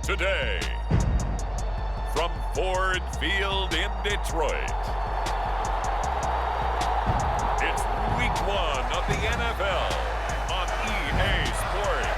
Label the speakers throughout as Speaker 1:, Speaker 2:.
Speaker 1: Today, from Ford Field in Detroit, it's Week 1 of the NFL on EA Sports.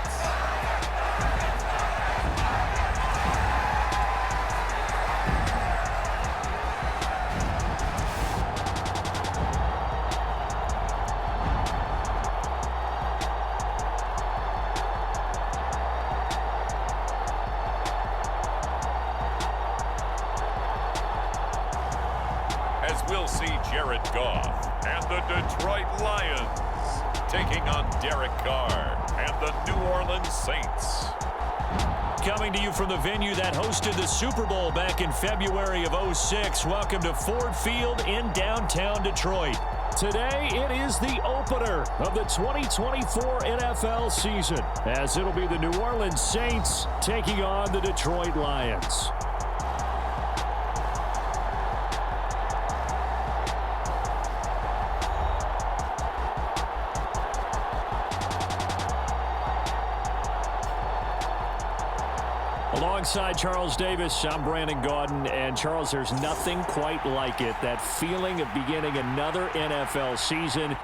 Speaker 1: As we'll see Jared Goff and the Detroit Lions taking on Derek Carr and the New Orleans Saints.
Speaker 2: Coming to you from the venue that hosted the Super Bowl back in February of '06. Welcome to Ford Field in downtown Detroit. Today, it is the opener of the 2024 NFL season, as it'll be the New Orleans Saints taking on the Detroit Lions. Alongside Charles Davis, I'm Brandon Gaudin, and Charles, there's nothing quite like it, that feeling of beginning another NFL season.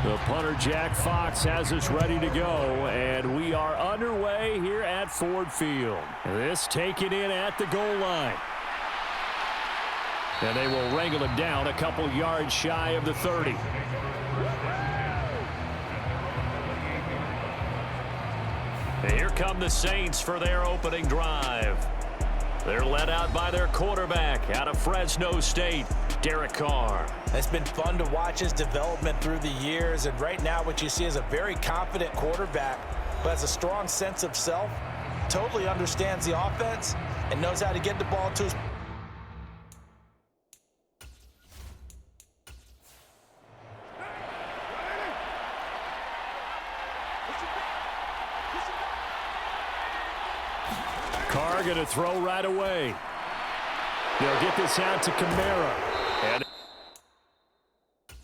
Speaker 2: The punter, Jack Fox, has us ready to go, and we are underway here at Ford Field. This taken in at the goal line. And they will wrangle him down a couple yards shy of the 30. And here come the Saints for their opening drive. They're led out by their quarterback out of Fresno State, Derek Carr.
Speaker 3: It's been fun to watch his development through the years, and right now what you see is a very confident quarterback who has a strong sense of self, totally understands the offense, and knows how to get the ball to his
Speaker 2: Carr going to throw right away. They'll get this out to Kamara. And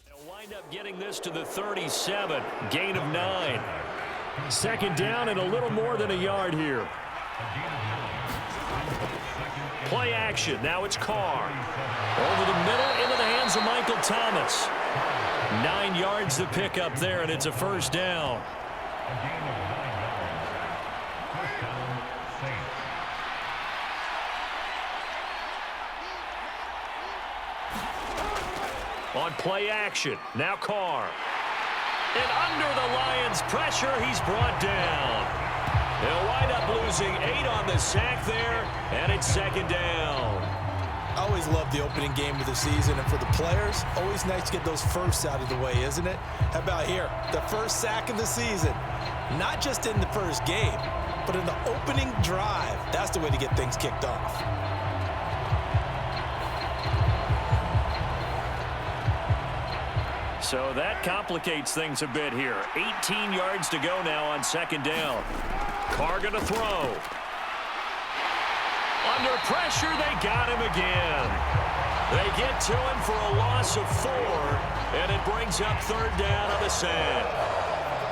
Speaker 2: they'll wind up getting this to the 37. Gain of 9. Second down and a little more than a yard here. Play action. Now it's Carr. Over the middle into the hands of Michael Thomas. 9 yards to pick up there, and it's a first down. On play action, now Carr. And under the Lions' pressure, he's brought down. They'll wind up losing 8 on the sack there, and it's second down.
Speaker 3: I always love the opening game of the season, and for the players, always nice to get those firsts out of the way, isn't it? How about here, the first sack of the season? Not just in the first game, but in the opening drive. That's the way to get things kicked off.
Speaker 2: So that complicates things a bit here. 18 yards to go now on second down. Carr going to throw. Under pressure, they got him again. They get to him for a loss of 4, and it brings up third down on the sack.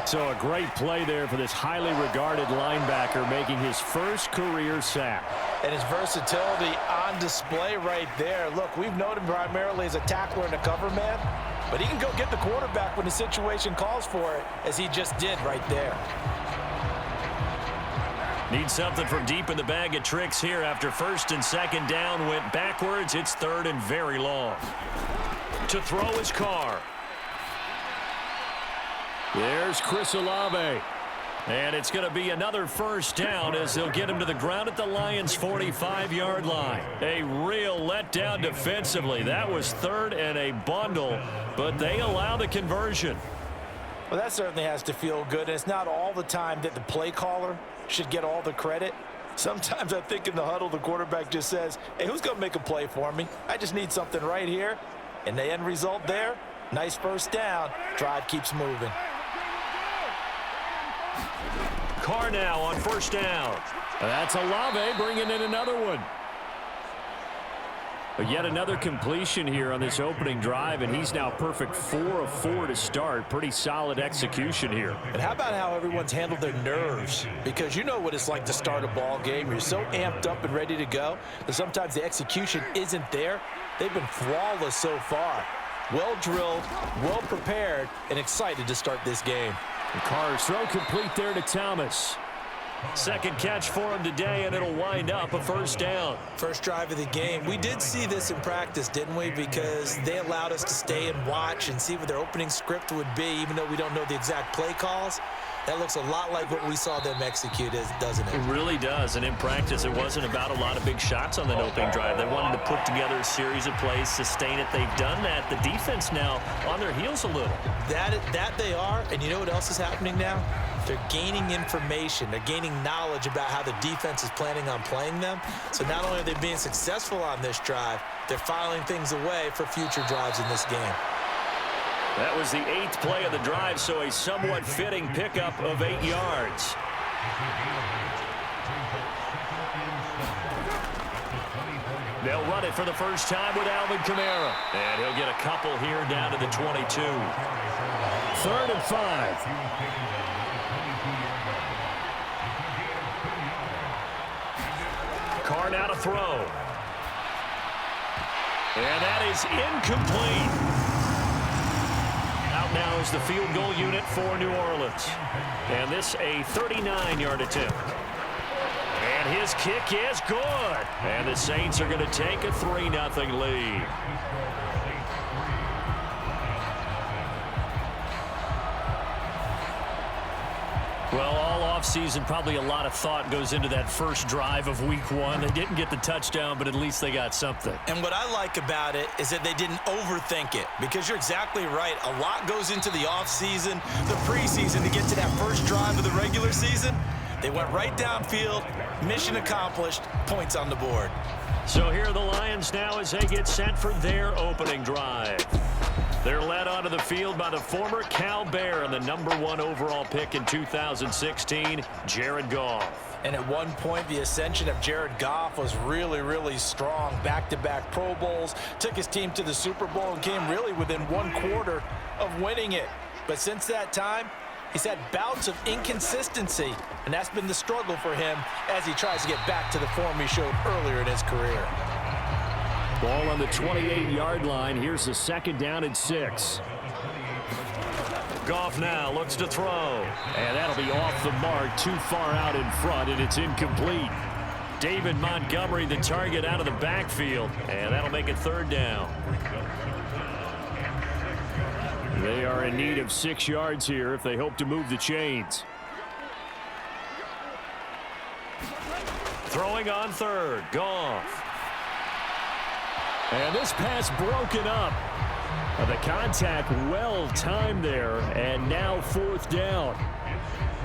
Speaker 2: So a great play there for this highly regarded linebacker, making his first career sack.
Speaker 3: And his versatility on display right there. Look, we've known him primarily as a tackler and a cover man, but he can go get the quarterback when the situation calls for it, as he just did right there.
Speaker 2: Need something from deep in the bag of tricks here after first and second down went backwards. It's third and very long. To throw is Carr. There's Chris Olave. And it's going to be another first down as they'll get him to the ground at the Lions' 45-yard line. A real letdown defensively. That was third and a bundle, but they allow the conversion.
Speaker 3: Well, that certainly has to feel good. And it's not all the time that the play caller should get all the credit. Sometimes I think in the huddle, the quarterback just says, hey, who's going to make a play for me? I just need something right here. And the end result there, nice first down. Drive keeps moving.
Speaker 2: Carr now on first down. That's Olave bringing in another one. Yet another completion here on this opening drive, and he's now perfect 4 of 4 to start. Pretty solid execution here.
Speaker 3: And how about how everyone's handled their nerves? Because you know what it's like to start a ball game. You're so amped up and ready to go that sometimes the execution isn't there. They've been flawless so far. Well drilled, well prepared, and excited to start this game.
Speaker 2: The Carr's throw complete there to Thomas. Second catch for him today, and it'll wind up a first down.
Speaker 3: First drive of the game. We did see this in practice, didn't we? Because they allowed us to stay and watch and see what their opening script would be, even though we don't know the exact play calls. That looks a lot like what we saw them execute, doesn't it?
Speaker 2: It really does, and in practice, it wasn't about a lot of big shots on that opening drive. They wanted to put together a series of plays, sustain it. They've done that. The defense now on their heels a little.
Speaker 3: That they are, and you know what else is happening now? They're gaining information. They're gaining knowledge about how the defense is planning on playing them. So not only are they being successful on this drive, they're filing things away for future drives in this game.
Speaker 2: That was the 8th play of the drive, so a somewhat fitting pickup of 8 yards. They'll run it for the first time with Alvin Kamara. And he'll get a couple here down to the 22. 3rd and 5. Carr now to throw. And that is incomplete. Out now is the field goal unit for New Orleans. And this a 39-yard attempt. And his kick is good. And the Saints are going to take a 3-0 lead. Well, all offseason, probably a lot of thought goes into that first drive of week 1. They didn't get the touchdown, but at least they got something.
Speaker 3: And what I like about it is that they didn't overthink it, because you're exactly right. A lot goes into the offseason, the preseason to get to that first drive of the regular season. They went right downfield, mission accomplished, points on the board.
Speaker 2: So here are the Lions now as they get set for their opening drive. They're led onto the field by the former Cal Bear and the #1 overall pick in 2016, Jared Goff.
Speaker 3: And at one point, the ascension of Jared Goff was really, really strong. Back-to-back Pro Bowls, took his team to the Super Bowl and came really within 1/4 of winning it. But since that time, he's had bouts of inconsistency, and that's been the struggle for him as he tries to get back to the form he showed earlier in his career.
Speaker 2: Ball on the 28-yard line. Here's the 2nd down and 6. Goff now looks to throw. And that'll be off the mark, too far out in front, and it's incomplete. David Montgomery, the target out of the backfield. And that'll make it 3rd down. They are in need of 6 yards here if they hope to move the chains. Throwing on 3rd, Goff. And this pass broken up. The contact well timed there, and now 4th down.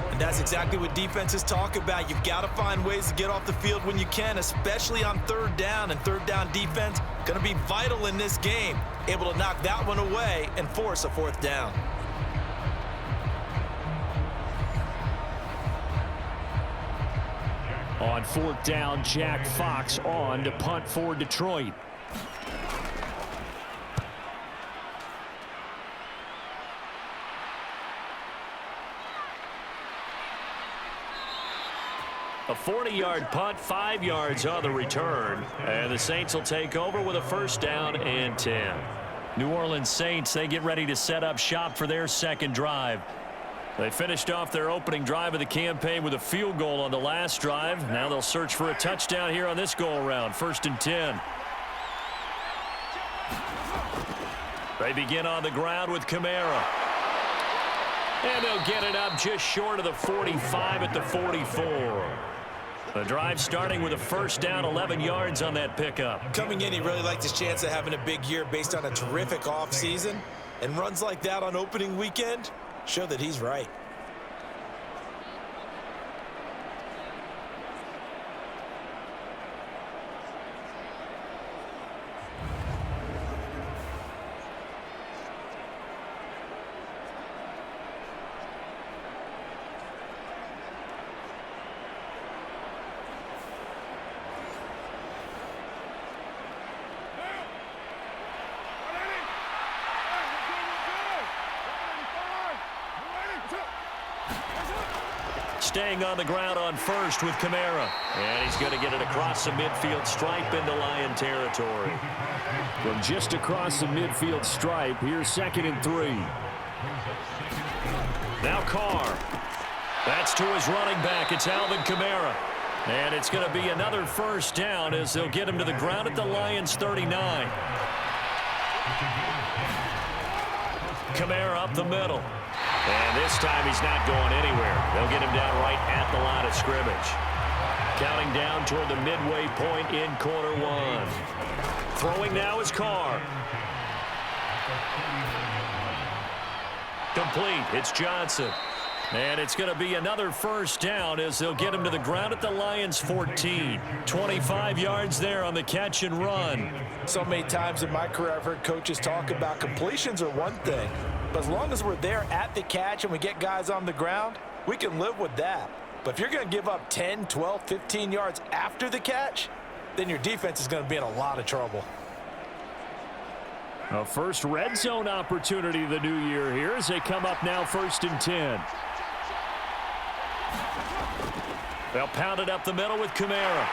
Speaker 3: And that's exactly what defenses talk about. You've got to find ways to get off the field when you can, especially on 3rd down. And 3rd down defense going to be vital in this game. Able to knock that one away and force a 4th down.
Speaker 2: On 4th down, Jack Fox on to punt for Detroit. A 40-yard punt, 5 yards on the return. And the Saints will take over with a 1st down and 10. New Orleans Saints, they get ready to set up shop for their 2nd drive. They finished off their opening drive of the campaign with a field goal on the last drive. Now they'll search for a touchdown here on this go-around. 1st and 10. They begin on the ground with Kamara. And they'll get it up just short of the 45 at the 44. The drive starting with a 1st down, 11 yards on that pickup.
Speaker 3: Coming in, he really liked his chance of having a big year based on a terrific offseason. And runs like that on opening weekend show that he's right.
Speaker 2: staying on the ground on first with Kamara. And he's going to get it across the midfield stripe into Lion territory.
Speaker 4: From just across the midfield stripe, here's 2nd and 3.
Speaker 2: Now Carr. That's to his running back. It's Alvin Kamara. And it's going to be another first down as they'll get him to the ground at the Lions' 39. Kamara up the middle. And this time he's not going anywhere. They'll get him down right at the line of scrimmage. Counting down toward the midway point in quarter one. Throwing now is Carr. Complete. It's Johnson. And it's going to be another first down as they'll get him to the ground at the Lions' 14. 25 yards there on the catch and run.
Speaker 3: So many times in my career I've heard coaches talk about completions are one thing, but as long as we're there at the catch and we get guys on the ground, we can live with that. But if you're going to give up 10, 12, 15 yards after the catch, then your defense is going to be in a lot of trouble.
Speaker 4: A first red zone opportunity the new year here as they come up now 1st and 10.
Speaker 2: They'll pound it up the middle with Kamara.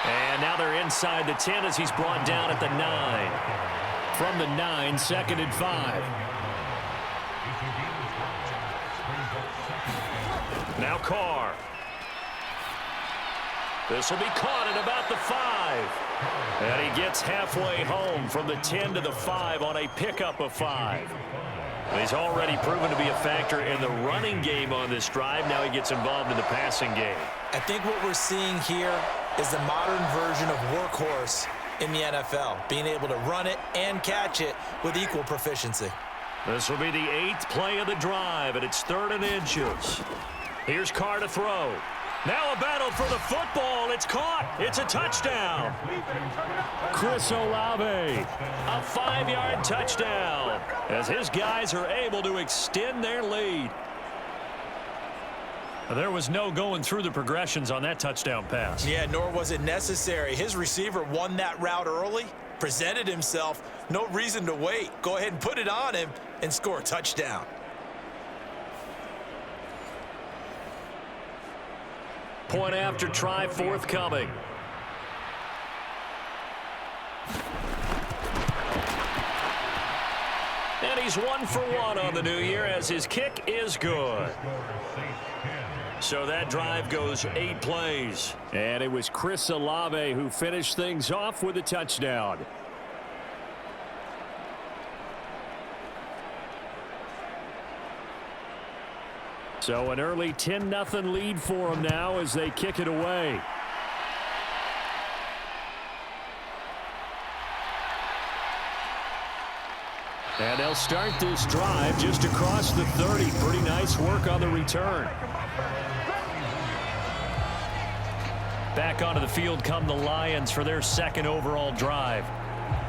Speaker 2: And now they're inside the 10 as he's brought down at the 9.
Speaker 4: From the 9, 2nd and 5.
Speaker 2: Now Carr. This will be caught at about the 5. And he gets halfway home from the 10 to the 5 on a pickup of 5. He's already proven to be a factor in the running game on this drive. Now he gets involved in the passing game.
Speaker 3: I think what we're seeing here is the modern version of workhorse in the NFL, being able to run it and catch it with equal proficiency.
Speaker 2: This will be the 8th play of the drive, and it's 3rd and inches. Here's Carr to throw. Now a battle for the football. It's caught. It's a touchdown.
Speaker 4: Chris Olave.
Speaker 2: A 5-yard touchdown as his guys are able to extend their lead. There was no going through the progressions on that touchdown pass.
Speaker 3: Yeah, nor was it necessary. His receiver won that route early, presented himself, no reason to wait. Go ahead and put it on him and score a touchdown.
Speaker 2: Point after try forthcoming. And he's 1 for 1 on the new year as his kick is good. So that drive goes 8 plays.
Speaker 4: And it was Chris Olave who finished things off with a touchdown. So an early 10-0 lead for them now as they kick it away. And they'll start this drive just across the 30. Pretty nice work on the return.
Speaker 2: Back onto the field come the Lions for their 2nd overall drive.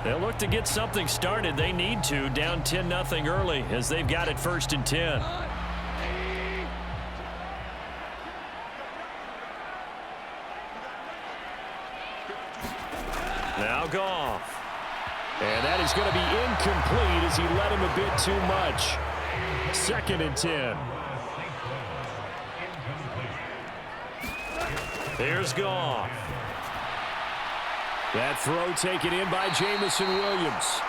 Speaker 2: They'll look to get something started. They need to, down 10-0 early as they've got it 1st and 10. Now Goff.
Speaker 4: And that is going to be incomplete as he led him a bit too much. 2nd and 10.
Speaker 2: Here's Goff.
Speaker 4: That throw taken in by Jamison Williams.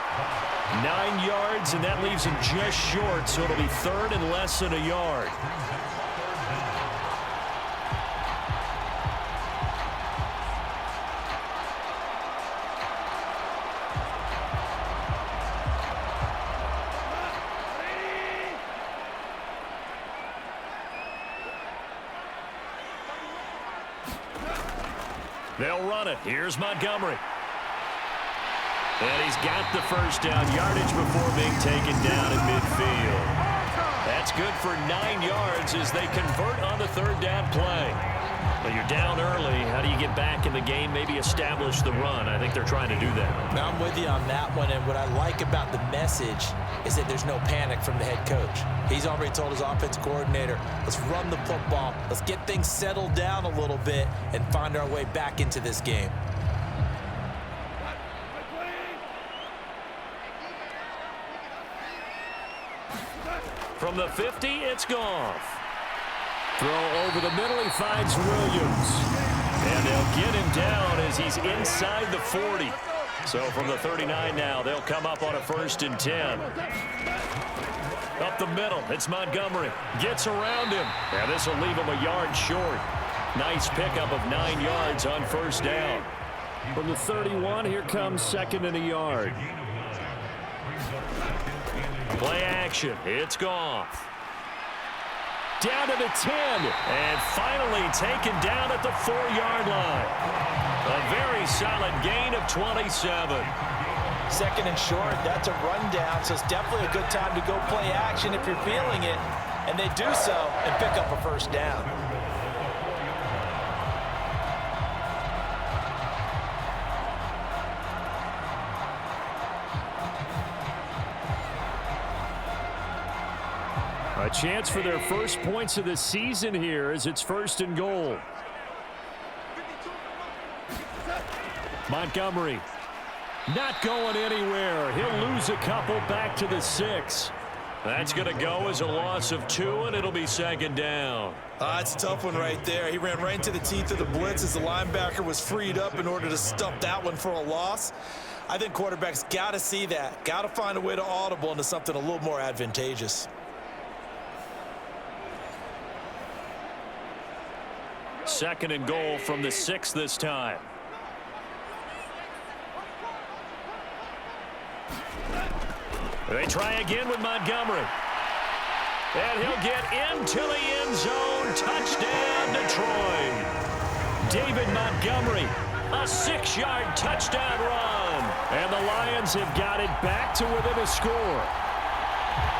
Speaker 2: 9 yards, and that leaves him just short, so it'll be 3rd and less than a yard. They'll run it. Here's Montgomery. And he's got the first down yardage before being taken down in midfield. That's good for 9 yards as they convert on the 3rd down play. Well, you're down early. How do you get back in the game, maybe establish the run? I think they're trying to do that.
Speaker 3: Now, I'm with you on that one, and what I like about the message is that there's no panic from the head coach. He's already told his offense coordinator, let's run the football, let's get things settled down a little bit and find our way back into this game.
Speaker 2: From the 50, it's Goff. Throw over the middle. He finds Williams. And they'll get him down as he's inside the 40. So from the 39 now, they'll come up on a 1st and 10. Up the middle, it's Montgomery. Gets around him. And this will leave him a yard short. Nice pickup of 9 yards on 1st down. From the 31, here comes 2nd and a yard. Play action. It's Goff. Down to the 10. And finally taken down at the 4-yard line. A very solid gain of 27.
Speaker 3: 2nd and short, that's a rundown, so it's definitely a good time to go play action if you're feeling it. And they do so and pick up a 1st down.
Speaker 2: A chance for their first points of the season here as it's 1st and goal. Montgomery not going anywhere. He'll lose a couple back to the 6. That's going to go as a loss of 2, and it'll be 2nd down.
Speaker 3: It's a tough one right there. He ran right into the teeth of the blitz as the linebacker was freed up in order to stuff that one for a loss. I think quarterbacks got to see that. Got to find a way to audible into something a little more advantageous.
Speaker 2: Second and goal from the 6 this time. They try again with Montgomery. And he'll get into the end zone. Touchdown, Detroit. David Montgomery, a 6-yard touchdown run. And the Lions have got it back to within a score.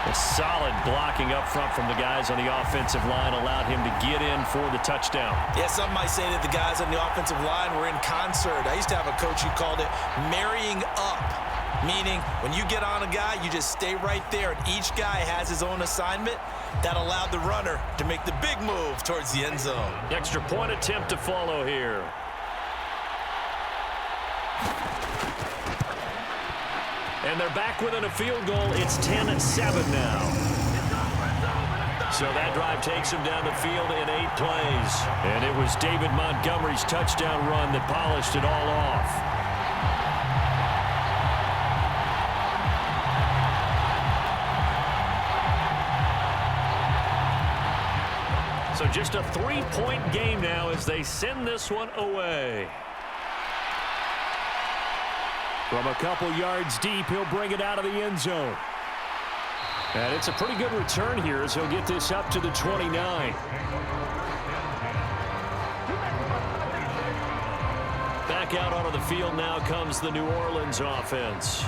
Speaker 2: A solid blocking up front from the guys on the offensive line allowed him to get in for the touchdown.
Speaker 3: Yeah, some might say that the guys on the offensive line were in concert. I used to have a coach who called it marrying up, meaning when you get on a guy, you just stay right there, and each guy has his own assignment. That allowed the runner to make the big move towards the end zone.
Speaker 2: Extra point attempt to follow here. And they're back within a field goal. It's 10-7 now. So that drive takes him down the field in 8 plays. And it was David Montgomery's touchdown run that polished it all off. So just a 3-point game now as they send this one away. From a couple yards deep, he'll bring it out of the end zone. And it's a pretty good return here as he'll get this up to the 29. Back out onto the field now comes the New Orleans offense.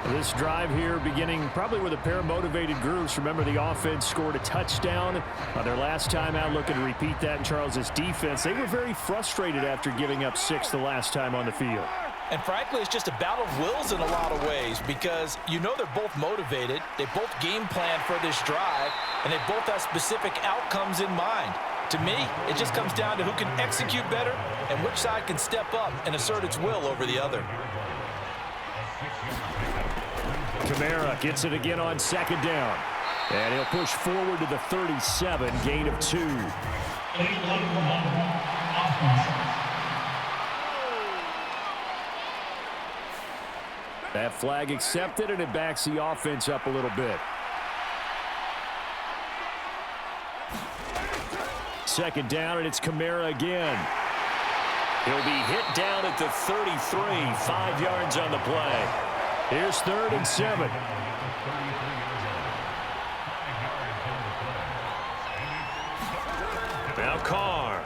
Speaker 2: This drive here beginning probably with a pair of motivated groups. Remember, the offense scored a touchdown their last time out, looking to repeat that in Charles's defense. They were very frustrated after giving up 6 the last time on the field.
Speaker 3: And frankly, it's just a battle of wills in a lot of ways because you know they're both motivated. They both game plan for this drive, and they both have specific outcomes in mind. To me, it just comes down to who can execute better and which side can step up and assert its will over the other.
Speaker 2: Kamara gets it again on 2nd down. And he'll push forward to the 37, gain of 2. That flag accepted, and it backs the offense up a little bit. 2nd down, and it's Kamara again. He'll be hit down at the 33, 5 yards on the play. Here's 3rd and 7. Now Carr.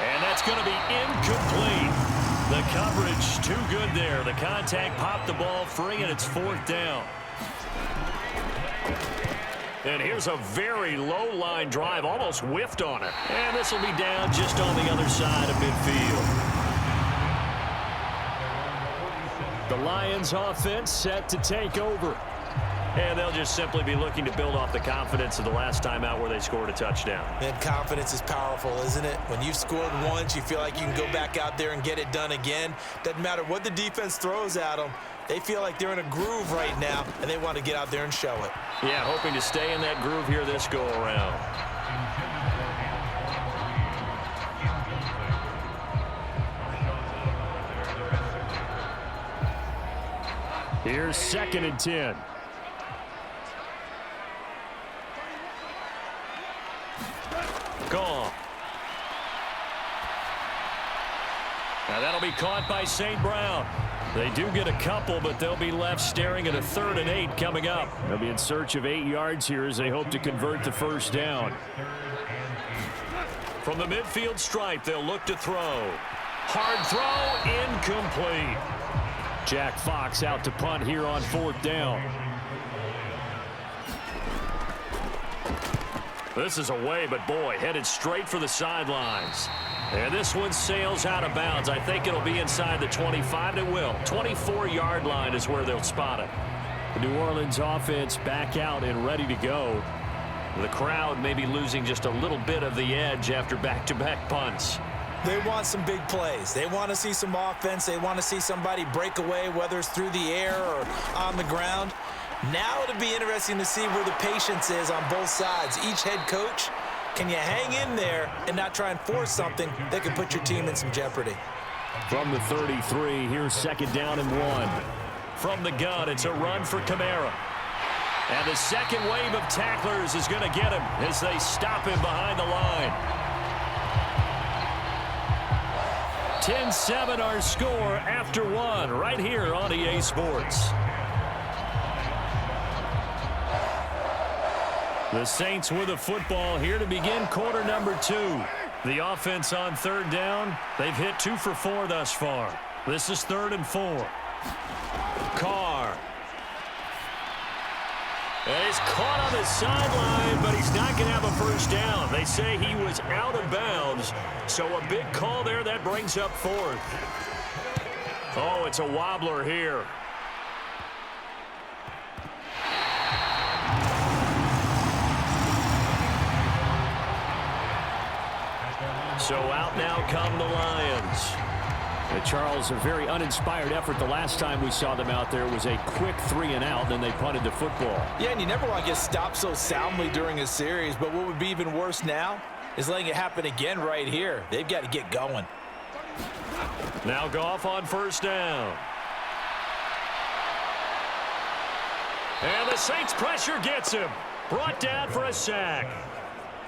Speaker 2: And that's going to be incomplete. The coverage too good there. The contact popped the ball free, and it's 4th down. And here's a very low-line drive, almost whiffed on it. And this will be down just on the other side of midfield. The Lions offense set to take over. And they'll just simply be looking to build off the confidence of the last time out where they scored a touchdown.
Speaker 3: And confidence is powerful, isn't it? When you've scored once, you feel like you can go back out there and get it done again. Doesn't matter what the defense throws at them. They feel like they're in a groove right now, and they want to get out there and show it.
Speaker 2: Yeah, hoping to stay in that groove here this go-around.
Speaker 4: Here's 2nd and 10.
Speaker 2: Gone. Now that'll be caught by St. Brown. They do get a couple, but they'll be left staring at a 3rd and 8 coming up.
Speaker 4: They'll be in search of 8 yards here as they hope to convert the first down.
Speaker 2: From the midfield stripe, they'll look to throw. Hard throw, incomplete.
Speaker 4: Jack Fox out to punt here on 4th down.
Speaker 2: This is away, but boy, headed straight for the sidelines. And this one sails out of bounds. I think it'll be inside the 25. It will. 24-yard line is where they'll spot it.
Speaker 4: The New Orleans offense back out and ready to go.
Speaker 2: The crowd may be losing just a little bit of the edge after back-to-back punts.
Speaker 3: They want some big plays. They want to see some offense. They want to see somebody break away, whether it's through the air or on the ground. Now it'll be interesting to see where the patience is on both sides. Each head coach, can you hang in there and not try and force something that could put your team in some jeopardy?
Speaker 4: From the 33, here's 2nd down and 1.
Speaker 2: From the gun, it's a run for Kamara. And the second wave of tacklers is going to get him as they stop him behind the line. 10-7 our score after 1 right here on EA Sports. The Saints with the football here to begin quarter number 2. The offense on 3rd down. They've hit 2 for 4 thus far. This is 3rd and 4. Carr. And he's caught on the sideline, but he's not going to have a first down. They say he was out of bounds, so a big call there that brings up 4th. Oh, it's a wobbler here. So out now come the Lions.
Speaker 4: Charles, a very uninspired effort. The last time we saw them out there was a quick 3-and-out, then they punted the football.
Speaker 3: Yeah, and you never want to get stopped so soundly during a series, but what would be even worse now is letting it happen again right here. They've got to get going.
Speaker 2: Now Goff on 1st down. And the Saints pressure gets him. Brought down for a sack.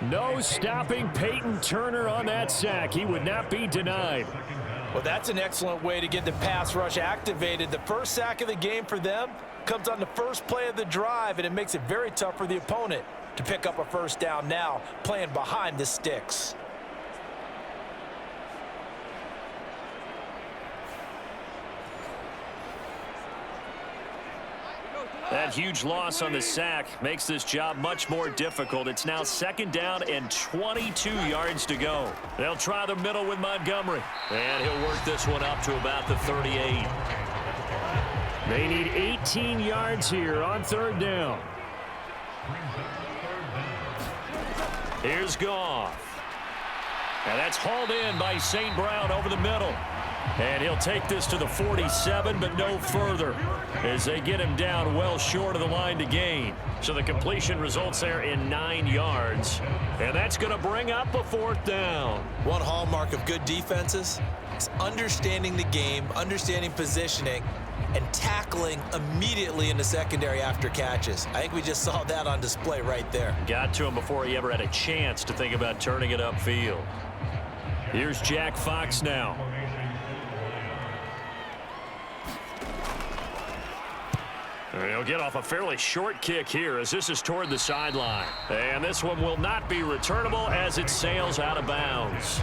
Speaker 4: No stopping Peyton Turner on that sack. He would not be denied.
Speaker 3: Well, that's an excellent way to get the pass rush activated. The first sack of the game for them comes on the first play of the drive, and it makes it very tough for the opponent to pick up a first down now, playing behind the sticks.
Speaker 2: That huge loss on the sack makes this job much more difficult. It's now 2nd down and 22 yards to go. They'll try the middle with Montgomery. And he'll work this one up to about the 38.
Speaker 4: They need 18 yards here on 3rd down.
Speaker 2: Here's Goff. And that's hauled in by St. Brown over the middle. And he'll take this to the 47, but no further, as they get him down well short of the line to gain. So the completion results there in 9 yards. And that's going to bring up a 4th down.
Speaker 3: One hallmark of good defenses is understanding the game, understanding positioning, and tackling immediately in the secondary after catches. I think we just saw that on display right there.
Speaker 2: Got to him before he ever had a chance to think about turning it upfield. Here's Jack Fox now. He'll get off a fairly short kick here as this is toward the sideline. And this one will not be returnable as it sails out of bounds.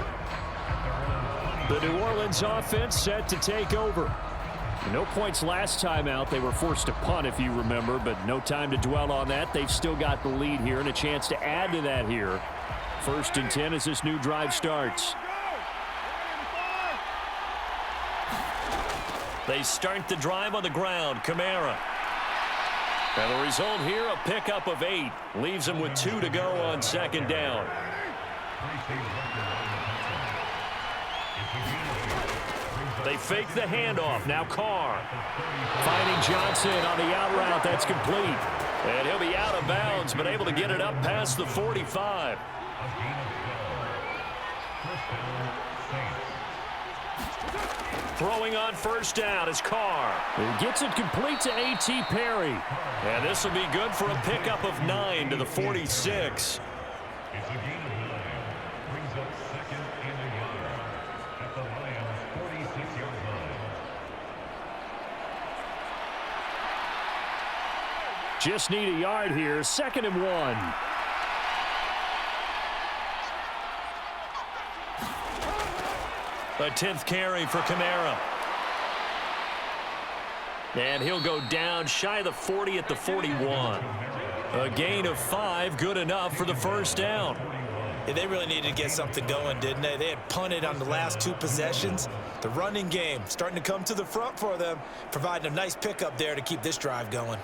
Speaker 4: The New Orleans offense set to take over. No points last time out. They were forced to punt, if you remember, but no time to dwell on that. They've still got the lead here and a chance to add to that here. 1st and 10 as this new drive starts.
Speaker 2: They start the drive on the ground. Kamara. And the result here, a pickup of 8. Leaves them with 2 to go on 2nd down.
Speaker 4: They fake the handoff. Now Carr. Finding Johnson on the out route. That's complete. And he'll be out of bounds, but able to get it up past the 45. Throwing on first down is Carr. He gets it complete to A.T. Perry. And this will be good for a pickup of 9 to the 46.
Speaker 5: It's a gain of 9. Brings up second and a yard at the Lions' 46-yard line.
Speaker 4: Just need a yard here. 2nd and 1.
Speaker 2: A 10th carry for Kamara. And he'll go down shy of the 40 at the 41. A gain of 5, good enough for the first down.
Speaker 3: Yeah, they really needed to get something going, didn't they? They had punted on the last 2 possessions. The running game starting to come to the front for them, providing a nice pickup there to keep this drive going.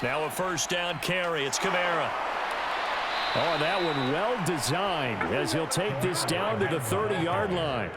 Speaker 2: Now a first down carry. It's Kamara.
Speaker 4: Oh, that one well designed as he'll take this down to the 30-yard line.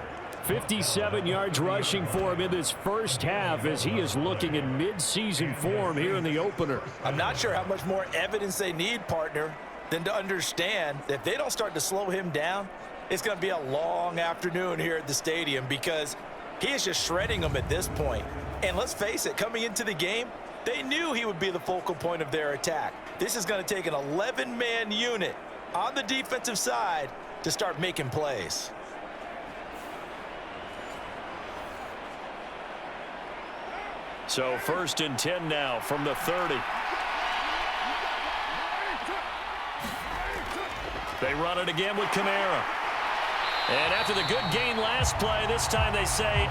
Speaker 4: 57 yards rushing for him in this first half as he is looking in mid-season form here in the opener.
Speaker 3: I'm not sure how much more evidence they need, partner, than to understand that if they don't start to slow him down, it's going to be a long afternoon here at the stadium because he is just shredding them at this point. And let's face it, coming into the game, they knew he would be the focal point of their attack. This is going to take an 11-man unit on the defensive side to start making plays.
Speaker 2: So 1st and 10 now from the 30. They run it again with Kamara. And after the good gain last play, this time they say,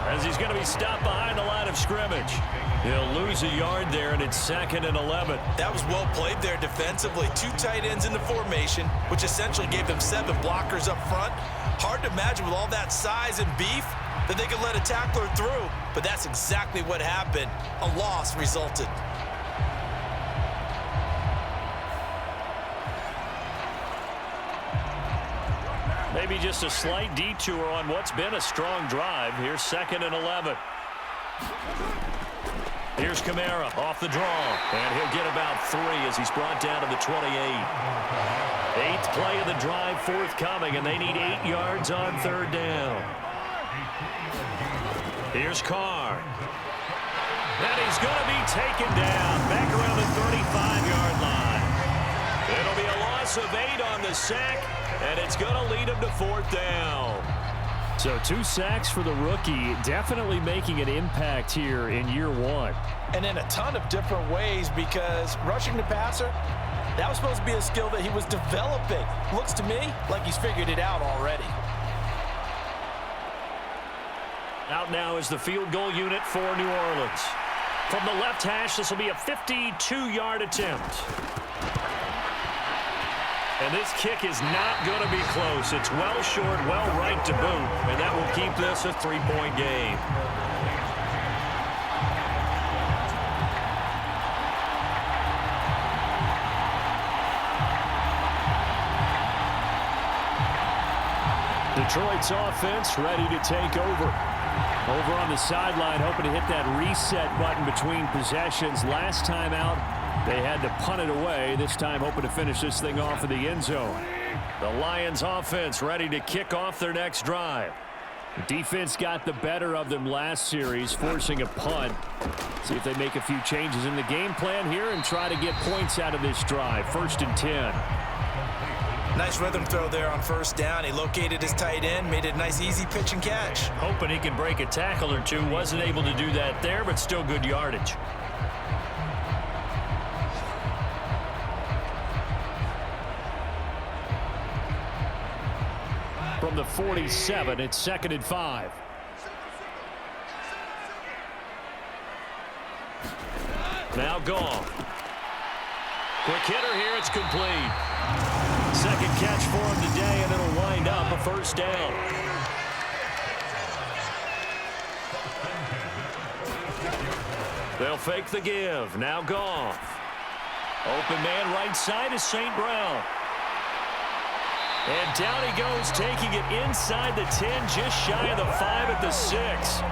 Speaker 2: as he's going to be stopped behind the line of scrimmage. He'll lose a yard there, and it's 2nd and 11.
Speaker 3: That was well played there defensively. 2 tight ends in the formation, which essentially gave them 7 blockers up front. Hard to imagine with all that size and beef that they could let a tackler through, but that's exactly what happened. A loss resulted.
Speaker 2: Maybe just a slight detour on what's been a strong drive. Here's 2nd and 11. Here's Kamara off the draw, and he'll get about 3 as he's brought down to the 28. 8th play of the drive forthcoming, and they need 8 yards on 3rd down. Here's Carr. And he's going to be taken down back around the 35-yard line. It'll be a loss of 8 on the sack, and it's going to lead him to 4th down.
Speaker 4: So 2 sacks for the rookie, definitely making an impact here in year 1.
Speaker 3: And in a ton of different ways because rushing the passer, that was supposed to be a skill that he was developing. Looks to me like he's figured it out already.
Speaker 2: Out now is the field goal unit for New Orleans. From the left hash, this will be a 52-yard attempt. And this kick is not going to be close. It's well short, well right to boot, and that will keep this a 3-point game.
Speaker 4: Detroit's offense ready to take over. Over on the sideline, hoping to hit that reset button between possessions. Last time out, they had to punt it away. This time hoping to finish this thing off in the end zone.
Speaker 2: The Lions offense ready to kick off their next drive.
Speaker 4: The defense got the better of them last series, forcing a punt. See if they make a few changes in the game plan here and try to get points out of this drive. 1st and 10.
Speaker 3: Nice rhythm throw there on 1st down. He located his tight end, made it a nice easy pitch and catch.
Speaker 2: Hoping he can break a tackle or two. Wasn't able to do that there, but still good yardage.
Speaker 4: From the 47, it's 2nd and 5.
Speaker 2: Now gone. Quick hitter here, it's complete. 2nd catch for him today, and it'll wind up a 1st down. They'll fake the give. Now Goff. Open man right side is St. Brown. And down he goes, taking it inside the 10, just shy of the 5 at the 6.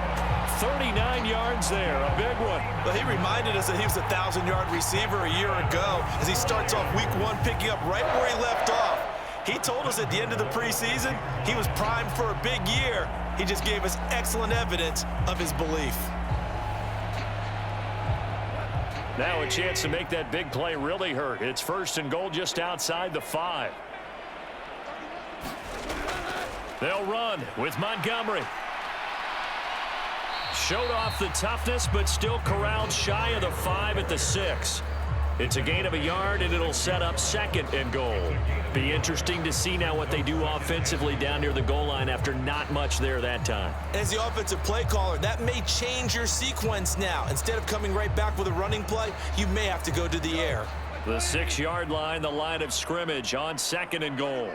Speaker 2: 39 yards there, a big one.
Speaker 3: Well, he reminded us that he was a 1,000-yard receiver a year ago as he starts off week 1 picking up right where he left off. He told us at the end of the preseason he was primed for a big year. He just gave us excellent evidence of his belief.
Speaker 2: Now a chance to make that big play really hurt. It's 1st and goal just outside the 5. They'll run with Montgomery. Showed off the toughness, but still corralled shy of the 5 at the 6. It's a gain of a yard, and it'll set up 2nd and goal. Be interesting to see now what they do offensively down near the goal line after not much there that time.
Speaker 3: As the offensive play caller, that may change your sequence now. Instead of coming right back with a running play, you may have to go to the air.
Speaker 2: The 6-yard line, the line of scrimmage on 2nd and goal.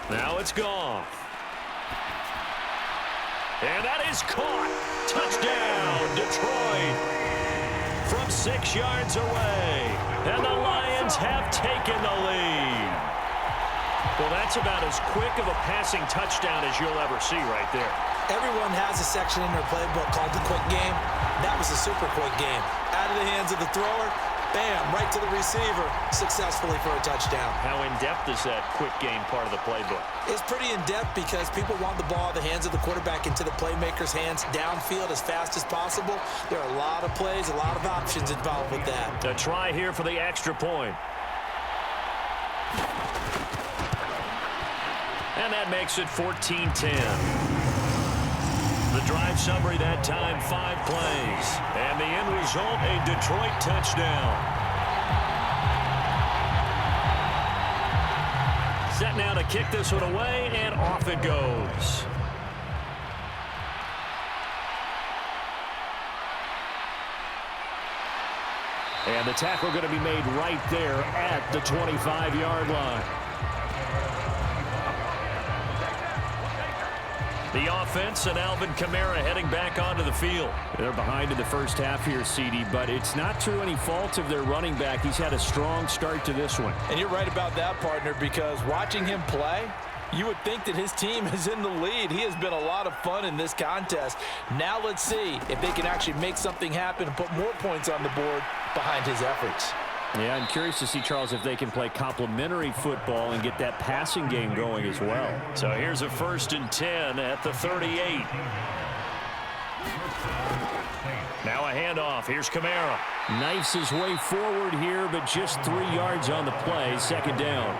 Speaker 2: Now it's Goff. And that is caught. Touchdown, Detroit. From 6 yards away. And the Lions have taken the lead. Well, that's about as quick of a passing touchdown as you'll ever see right there.
Speaker 3: Everyone has a section in their playbook called the quick game. That was a super quick game. Out of the hands of the thrower, bam, right to the receiver, successfully for a touchdown.
Speaker 2: How in-depth is that quick game part of the playbook?
Speaker 3: It's pretty in-depth because people want the ball in the hands of the quarterback into the playmaker's hands downfield as fast as possible. There are a lot of plays, a lot of options involved with that.
Speaker 2: A try here for the extra point. And that makes it 14-10. The drive summary that time, 5 plays. And the end result, a Detroit touchdown. Set now to kick this one away, and off it goes. And the tackle going to be made right there at the 25-yard line. The offense and Alvin Kamara heading back onto the field. They're behind in the first half here, CD, but it's not through any fault of their running back. He's had a strong start to this one.
Speaker 3: And you're right about that, partner, because watching him play, you would think that his team is in the lead. He has been a lot of fun in this contest. Now let's see if they can actually make something happen and put more points on the board behind his efforts.
Speaker 2: Yeah, I'm curious to see, Charles, if they can play complementary football and get that passing game going as well. So here's a 1st and 10 at the 38. Now a handoff. Here's Kamara. Knifes his way forward here, but just 3 yards on the play. 2nd down.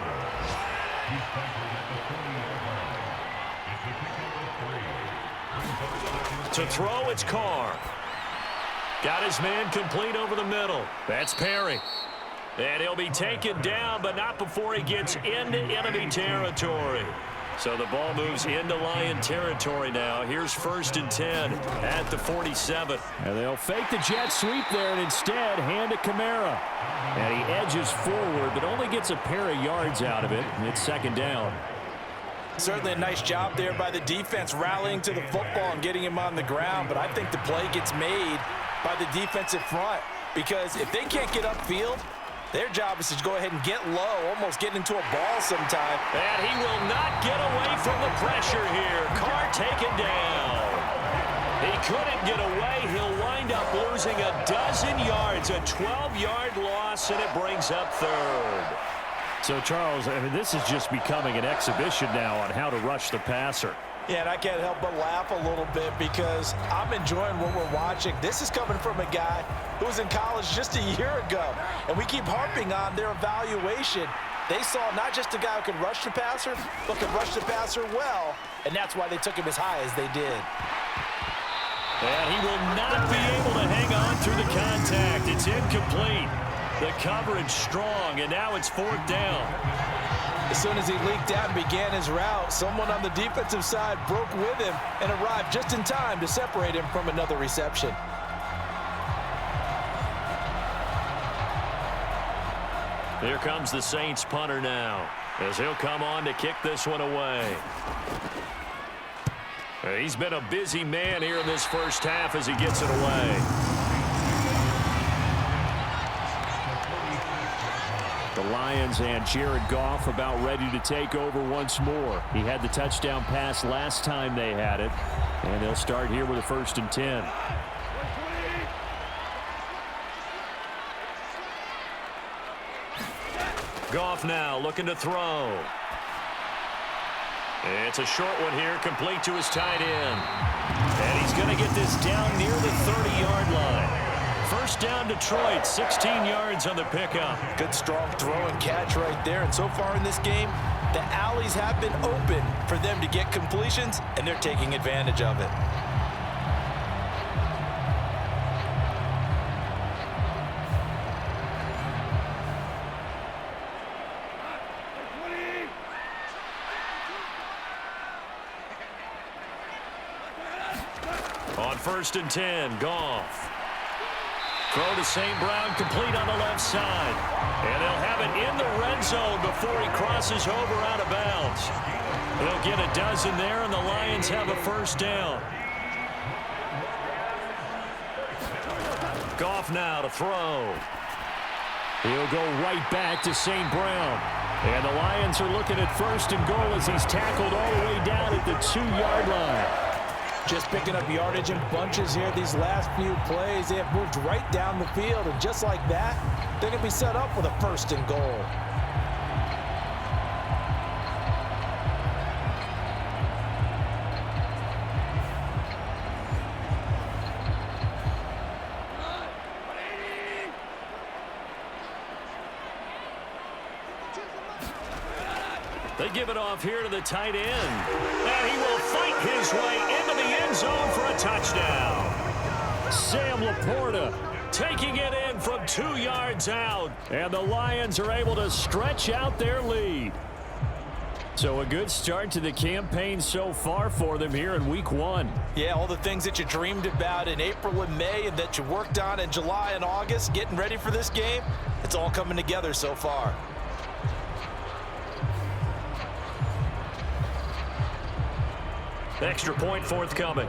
Speaker 2: To throw, it's Carr. Got his man complete over the middle. That's Perry. And he'll be taken down, but not before he gets into enemy territory. So the ball moves into Lion territory now. Here's 1st and 10 at the 47. And they'll fake the jet sweep there and instead hand it Kamara. And he edges forward, but only gets a pair of yards out of it. And it's 2nd down.
Speaker 3: Certainly a nice job there by the defense rallying to the football and getting him on the ground. But I think the play gets made by the defensive front because if they can't get upfield, their job is to go ahead and get low, almost get into a ball sometime.
Speaker 2: And he will not get away from the pressure here. Carr taken down. He couldn't get away. He'll wind up losing a dozen yards, a 12-yard loss, and it brings up 3rd. So, Charles, I mean, this is just becoming an exhibition now on how to rush the passer.
Speaker 3: Yeah, and I can't help but laugh a little bit because I'm enjoying what we're watching. This is coming from a guy who was in college just a year ago, and we keep harping on their evaluation. They saw not just a guy who could rush the passer, but could rush the passer well, and that's why they took him as high as they did.
Speaker 2: And he will not be able to hang on through the contact. It's incomplete. The coverage strong, and now it's 4th down.
Speaker 3: As soon as he leaked out and began his route, someone on the defensive side broke with him and arrived just in time to separate him from another reception.
Speaker 2: Here comes the Saints punter now, as he'll come on to kick this one away. He's been a busy man here in this first half as he gets it away.
Speaker 4: The Lions and Jared Goff about ready to take over once more. He had the touchdown pass last time they had it. And they'll start here with a 1st and 10. Goff now looking to throw. It's a short one here, complete to his tight end. And he's going to get this down near the 30-yard line. First down, Detroit, 16 yards on the pickup.
Speaker 3: Good strong throw and catch right there. And so far in this game, the alleys have been open for them to get completions, and they're taking advantage of it.
Speaker 4: On 1st and 10, Goff. Throw to St. Brown, complete on the left side. And they'll have it in the red zone before he crosses over out of bounds. They'll get a dozen there, and the Lions have a 1st down. Goff now to throw. He'll go right back to St. Brown. And the Lions are looking at 1st and goal as he's tackled all the way down at the 2-yard line.
Speaker 3: Just picking up yardage in bunches here these last few plays. They have moved right down the field, and just like that, they're going to be set up with a 1st and goal.
Speaker 4: They give it off here to the tight end. And he will fight his way into the end zone for a touchdown. Sam Laporta taking it in from 2 yards out. And the Lions are able to stretch out their lead. So a good start to the campaign so far for them here in week 1.
Speaker 3: Yeah, all the things that you dreamed about in April and May and that you worked on in July and August, getting ready for this game, it's all coming together so far.
Speaker 4: Extra point forthcoming.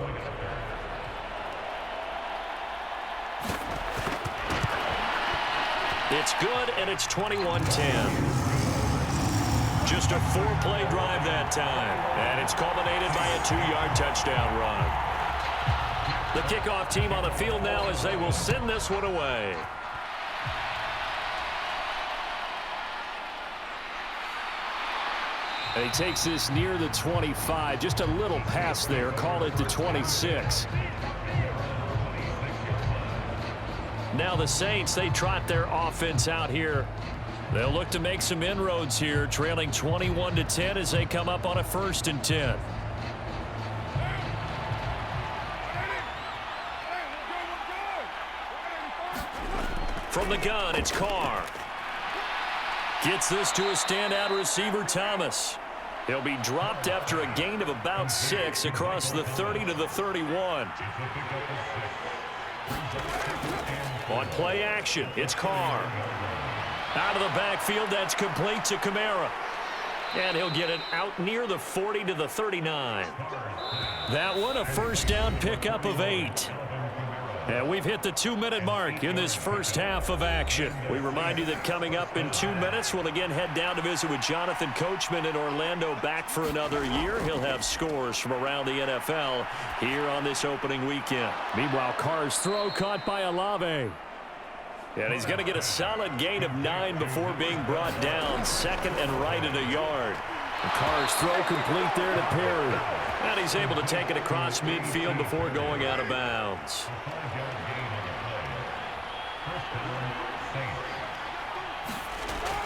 Speaker 4: It's good, and it's 21-10. Just a 4-play drive that time, and it's culminated by a 2-yard touchdown run. The kickoff team on the field now as they will send this one away. And he takes this near the 25. Just a little pass there. Call it the 26. Now the Saints, they trot their offense out here. They'll look to make some inroads here, trailing 21-10 as they come up on a 1st and 10. From the gun, it's Carr. Gets this to a standout receiver, Thomas. He'll be dropped after a gain of about 6 across the 30 to the 31. On play action, it's Carr. Out of the backfield, that's complete to Kamara. And he'll get it out near the 40 to the 39. That one, a 1st down pickup of 8. And we've hit the 2-minute mark in this first half of action. We remind you that coming up in 2 minutes, we'll again head down to visit with Jonathan Coachman in Orlando, back for another year. He'll have scores from around the NFL here on this opening weekend. Meanwhile, Carr's throw caught by Olave. And he's going to get a solid gain of 9 before being brought down. 2nd and right at a yard. And Carr's throw complete there to Perry. And he's able to take it across midfield before going out of bounds.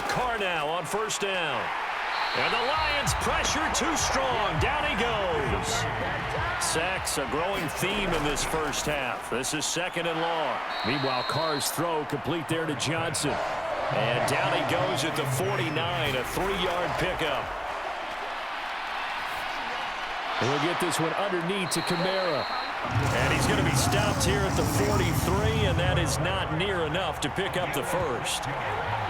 Speaker 4: Carr now on 1st down. And the Lions pressure too strong. Down he goes. Sacks a growing theme in this first half. This is 2nd and long. Meanwhile, Carr's throw complete there to Johnson. And down he goes at the 49, a 3-yard pickup. He'll get this one underneath to Kamara. And he's going to be stopped here at the 43, and that is not near enough to pick up the 1st.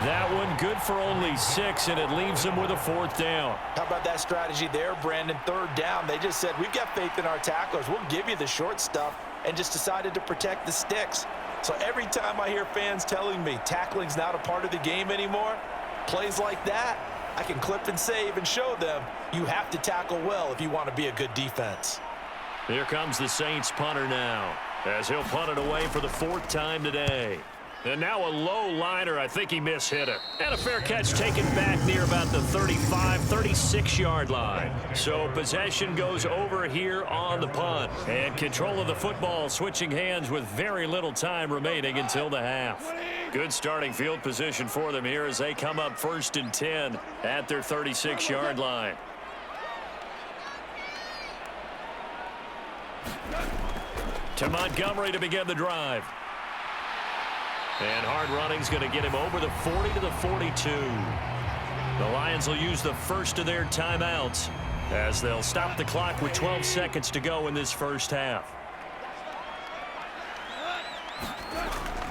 Speaker 4: That one good for only 6, and it leaves him with a 4th down.
Speaker 3: How about that strategy there, Brandon? 3rd down. They just said, we've got faith in our tacklers. We'll give you the short stuff, and just decided to protect the sticks. So every time I hear fans telling me tackling's not a part of the game anymore, Plays like that, I can clip and save and show them you have to tackle well if you want to be a good defense.
Speaker 4: Here comes the Saints punter now, as he'll punt it away for the 4th time today. And now a low liner. I think he mishit it. And a fair catch taken back near about the 35, 36-yard line. So possession goes over here on the punt. And control of the football switching hands with very little time remaining until the half. Good starting field position for them here as they come up 1st and 10 at their 36-yard line. To Montgomery to begin the drive. And hard running is going to get him over the 40 to the 42. The Lions will use the first of their timeouts as they'll stop the clock with 12 seconds to go in this first half.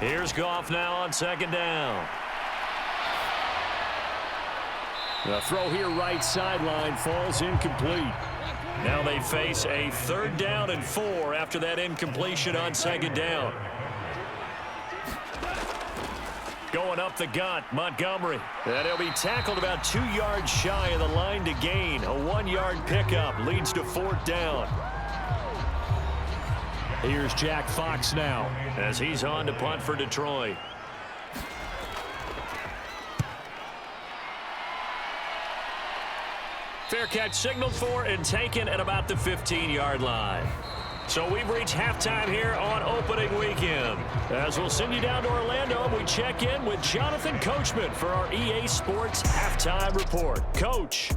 Speaker 4: Here's Goff now on 2nd down. The throw here right sideline falls incomplete. Now they face a 3rd down and 4 after that incompletion on 2nd down. Going up the gut, Montgomery. And he'll be tackled about 2 yards shy of the line to gain. A 1-yard pickup leads to 4th down. Here's Jack Fox now as he's on to punt for Detroit. Fair catch signaled for and taken at about the 15-yard line. So we've reached halftime here on opening weekend. As we'll send you down to Orlando, we check in with Jonathan Coachman for our EA Sports Halftime Report. Coach.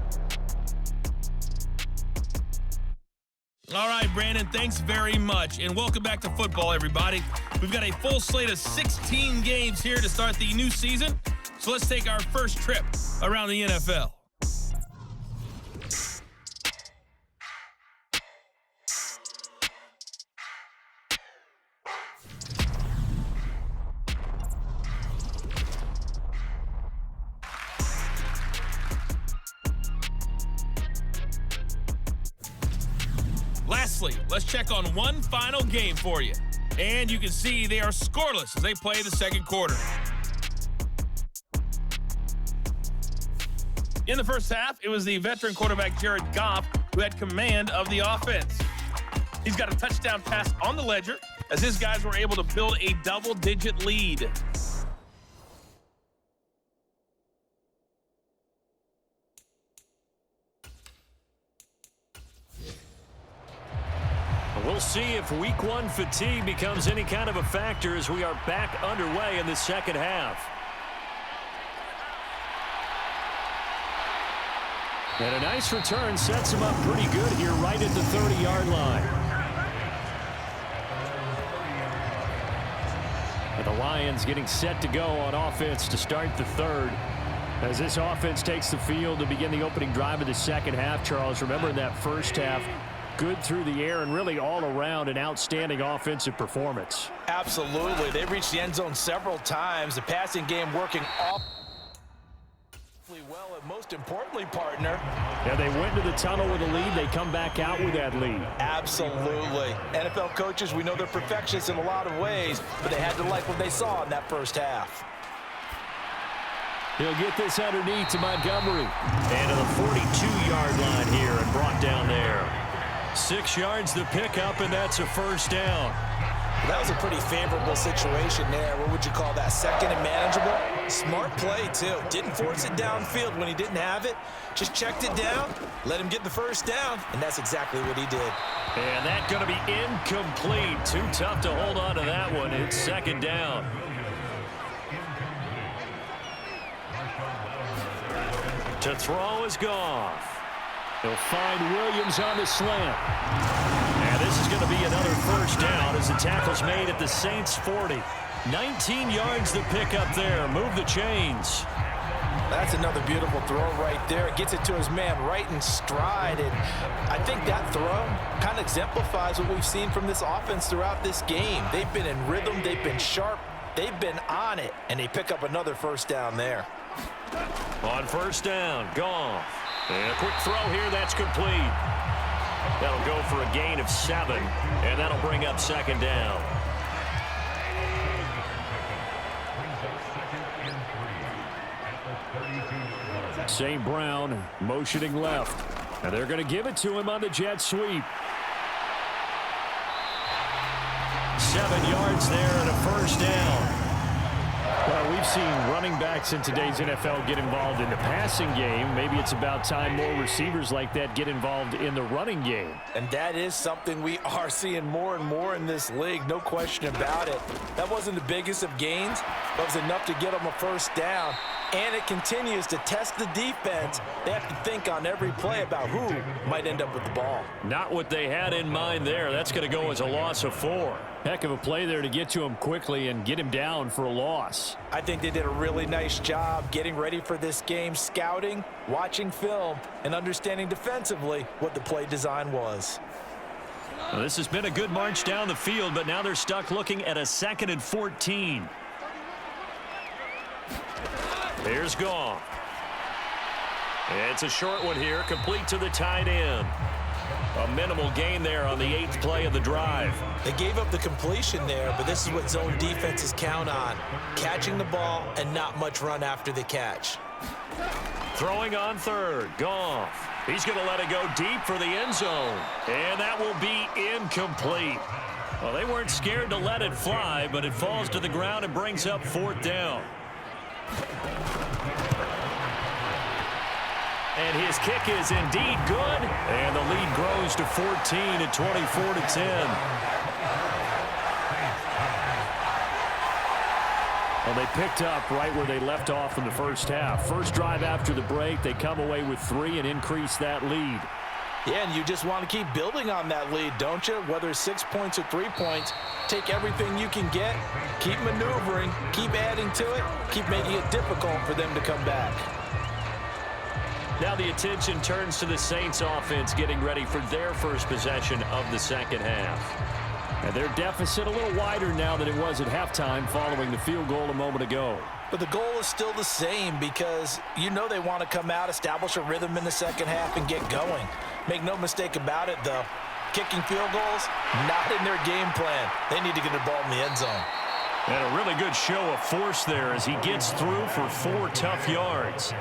Speaker 6: All right, Brandon, thanks very much. And welcome back to football, everybody. We've got a full slate of 16 games here to start the new season. So let's take our first trip around the NFL. Lastly, let's check on one final game for you. And you can see they are scoreless as they play the second quarter. In the first half, it was the veteran quarterback Jared Goff who had command of the offense. He's got a touchdown pass on the ledger as his guys were able to build a double-digit lead.
Speaker 4: We'll see if week 1 fatigue becomes any kind of a factor as we are back underway in the second half. And a nice return sets him up pretty good here right at the 30-yard line. And the Lions getting set to go on offense to start the 3rd. As this offense takes the field to begin the opening drive of the second half, Charles, remember in that first half, good through the air and really all around an outstanding offensive performance.
Speaker 3: Absolutely. They reached the end zone several times. The passing game working awfully well, and most importantly, partner.
Speaker 4: Yeah, they went into the tunnel with a lead. They come back out with that lead.
Speaker 3: Absolutely. NFL coaches, we know they're perfectionists in a lot of ways, but they had to like what they saw in that first half.
Speaker 4: He'll get this underneath to Montgomery. And to the 42-yard line here and brought down there. 6 yards the pickup, and that's a first down.
Speaker 3: That was a pretty favorable situation there. What would you call that? Second and manageable? Smart play, too. Didn't force it downfield when he didn't have it. Just checked it down, let him get the first down, and that's exactly what he did.
Speaker 4: And that's going to be incomplete. Too tough to hold on to that one. It's second down. To throw is Goff. He'll find Williams on the slant. And this is going to be another first down as the tackle's made at the Saints 40. 19 yards to pick up there. Move the chains.
Speaker 3: That's another beautiful throw right there. Gets it to his man right in stride. And I think that throw kind of exemplifies what we've seen from this offense throughout this game. They've been in rhythm. They've been sharp. They've been on it. And they pick up another first down there.
Speaker 4: On first down, Goff. And a quick throw here, that's complete. That'll go for a gain of 7, and that'll bring up second down.
Speaker 5: Brings up 2nd and 3 at the 32.
Speaker 4: St. Brown motioning left. And they're going to give it to him on the jet sweep. 7 yards there and a first down. Well, we've seen running backs in today's NFL get involved in the passing game. Maybe it's about time more receivers like that get involved in the running game.
Speaker 3: And that is something we are seeing more and more in this league, no question about it. That wasn't the biggest of gains, but it was enough to get them a first down. And it continues to test the defense. They have to think on every play about who might end up with the ball.
Speaker 4: Not what they had in mind there. That's going to go as a loss of 4. Heck of a play there to get to him quickly and get him down for a loss.
Speaker 3: I think they did a really nice job getting ready for this game, scouting, watching film, and understanding defensively what the play design was.
Speaker 4: Well, this has been a good march down the field, but now they're stuck looking at a 2nd and 14. Here's Goff. It's a short one here, complete to the tight end. A minimal gain there on the 8th play of the drive.
Speaker 3: They gave up the completion there, but this is what zone defenses count on. Catching the ball and not much run after the catch.
Speaker 4: Throwing on 3rd, Goff. He's going to let it go deep for the end zone. And that will be incomplete. Well, they weren't scared to let it fly, but it falls to the ground and brings up 4th down. And his kick is indeed good. And the lead grows to 14 at 24-10. Well, they picked up right where they left off in the first half. First drive after the break, they come away with 3 and increase that lead.
Speaker 3: Yeah, and you just want to keep building on that lead, don't you? Whether it's 6 points or 3 points, take everything you can get, keep maneuvering, keep adding to it, keep making it difficult for them to come back.
Speaker 4: Now the attention turns to the Saints offense getting ready for their first possession of the second half. And their deficit a little wider now than it was at halftime following the field goal a moment ago.
Speaker 3: But the goal is still the same because you know they want to come out, establish a rhythm in the second half, and get going. Make no mistake about it, though. Kicking field goals, not in their game plan. They need to get the ball in the end zone.
Speaker 4: And a really good show of force there as he gets through for 4 tough yards.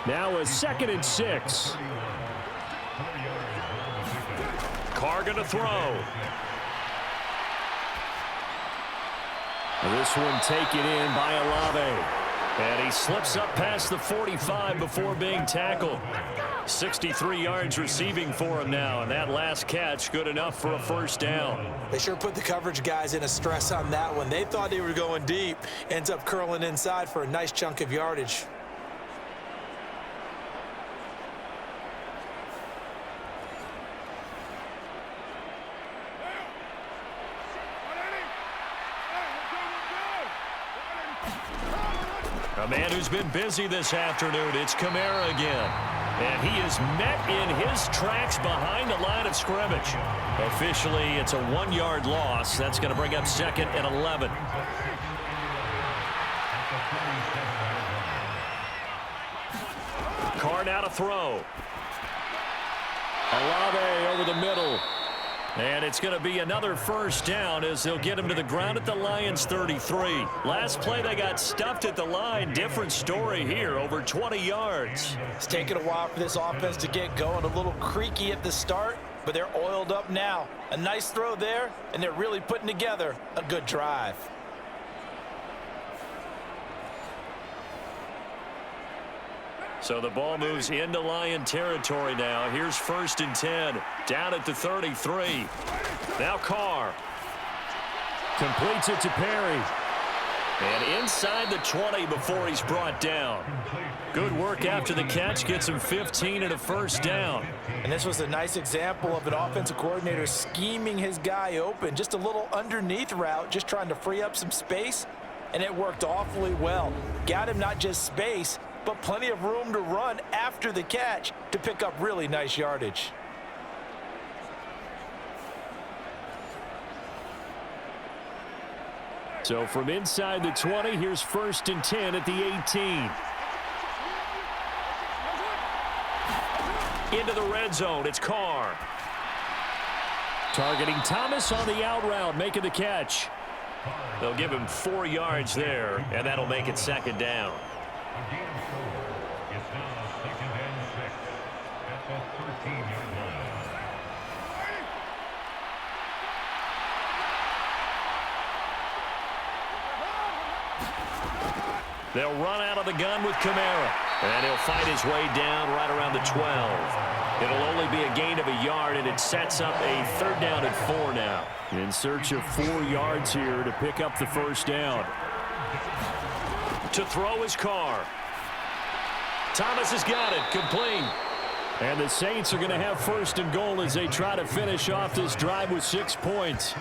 Speaker 4: Now a 2nd and 6. Carr going to throw. This one taken in by Olave. And he slips up past the 45 before being tackled. 63 yards receiving for him now, and that last catch good enough for a first down.
Speaker 3: They sure put the coverage guys in a stress on that one. They thought they were going deep. Ends up curling inside for a nice chunk of yardage.
Speaker 4: A man who's been busy this afternoon, it's Kamara again. And he is met in his tracks behind the line of scrimmage. Officially, it's a 1-yard loss. That's going to bring up 2nd and 11. Carr now to throw. Olave over the middle. And it's going to be another first down as they'll get him to the ground at the Lions' 33. Last play, they got stuffed at the line. Different story here, over 20 yards.
Speaker 3: It's taken a while for this offense to get going. A little creaky at the start, but they're oiled up now. A nice throw there, and they're really putting together a good drive.
Speaker 4: So the ball moves into Lion territory now. Here's 1st and 10, down at the 33. Now Carr completes it to Perry. And inside the 20 before he's brought down. Good work after the catch, gets him 15 and a first down.
Speaker 3: And this was a nice example of an offensive coordinator scheming his guy open. Just a little underneath route, just trying to free up some space. And it worked awfully well. Got him not just space, but plenty of room to run after the catch to pick up really nice yardage.
Speaker 4: So from inside the 20, here's 1st and 10 at the 18. Into the red zone, it's Carr. Targeting Thomas on the out route, making the catch. They'll give him 4 yards there, and that'll make it 2nd down.
Speaker 5: 13-yard line.
Speaker 4: They'll run out of the gun with Kamara. And he'll fight his way down right around the 12. It'll only be a gain of a yard, and it sets up a 3rd down and 4 now.
Speaker 2: In search of 4 yards here to pick up the first down.
Speaker 4: To throw his Carr. Thomas has got it. Complete.
Speaker 2: And the Saints are going to have 1st and goal as they try to finish off this drive with 6 points.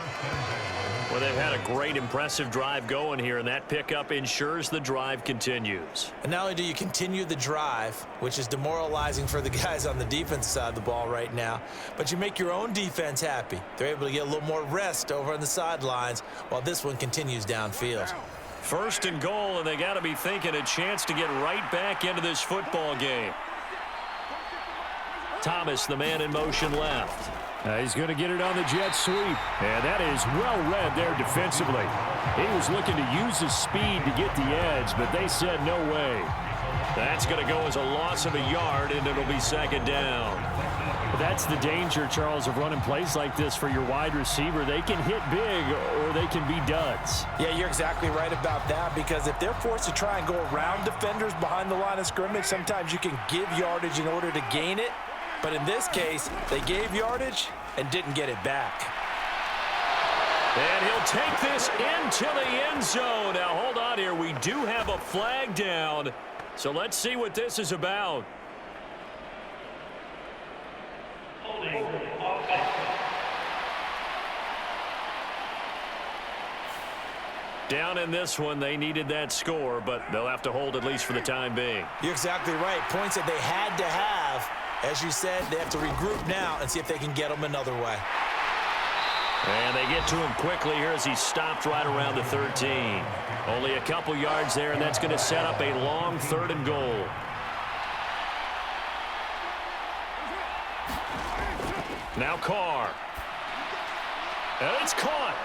Speaker 4: Well, they've had a great, impressive drive going here, and that pickup ensures the drive continues.
Speaker 3: And not only do you continue the drive, which is demoralizing for the guys on the defensive side of the ball right now, but you make your own defense happy. They're able to get a little more rest over on the sidelines while this one continues downfield.
Speaker 4: 1st and goal, and they got to be thinking a chance to get right back into this football game. Thomas, the man in motion left.
Speaker 2: He's going to get it on the jet sweep. And that is well read there defensively. He was looking to use his speed to get the edge, but they said no way.
Speaker 4: That's going to go as a loss of a yard, and it'll be 2nd down.
Speaker 2: That's the danger, Charles, of running plays like this for your wide receiver. They can hit big or they can be duds.
Speaker 3: Yeah, you're exactly right about that, because if they're forced to try and go around defenders behind the line of scrimmage, sometimes you can give yardage in order to gain it. But in this case, they gave yardage and didn't get it back.
Speaker 4: And he'll take this into the end zone. Now, hold on here. We do have a flag down. So let's see what this is about. Down in this one, they needed that score, but they'll have to hold at least for the time being.
Speaker 3: You're exactly right. Points that they had to have. As you said, they have to regroup now and see if they can get them another way.
Speaker 4: And they get to him quickly here as he stopped right around the 13. Only a couple yards there, and that's going to set up a long 3rd and goal. Now Carr. And it's caught.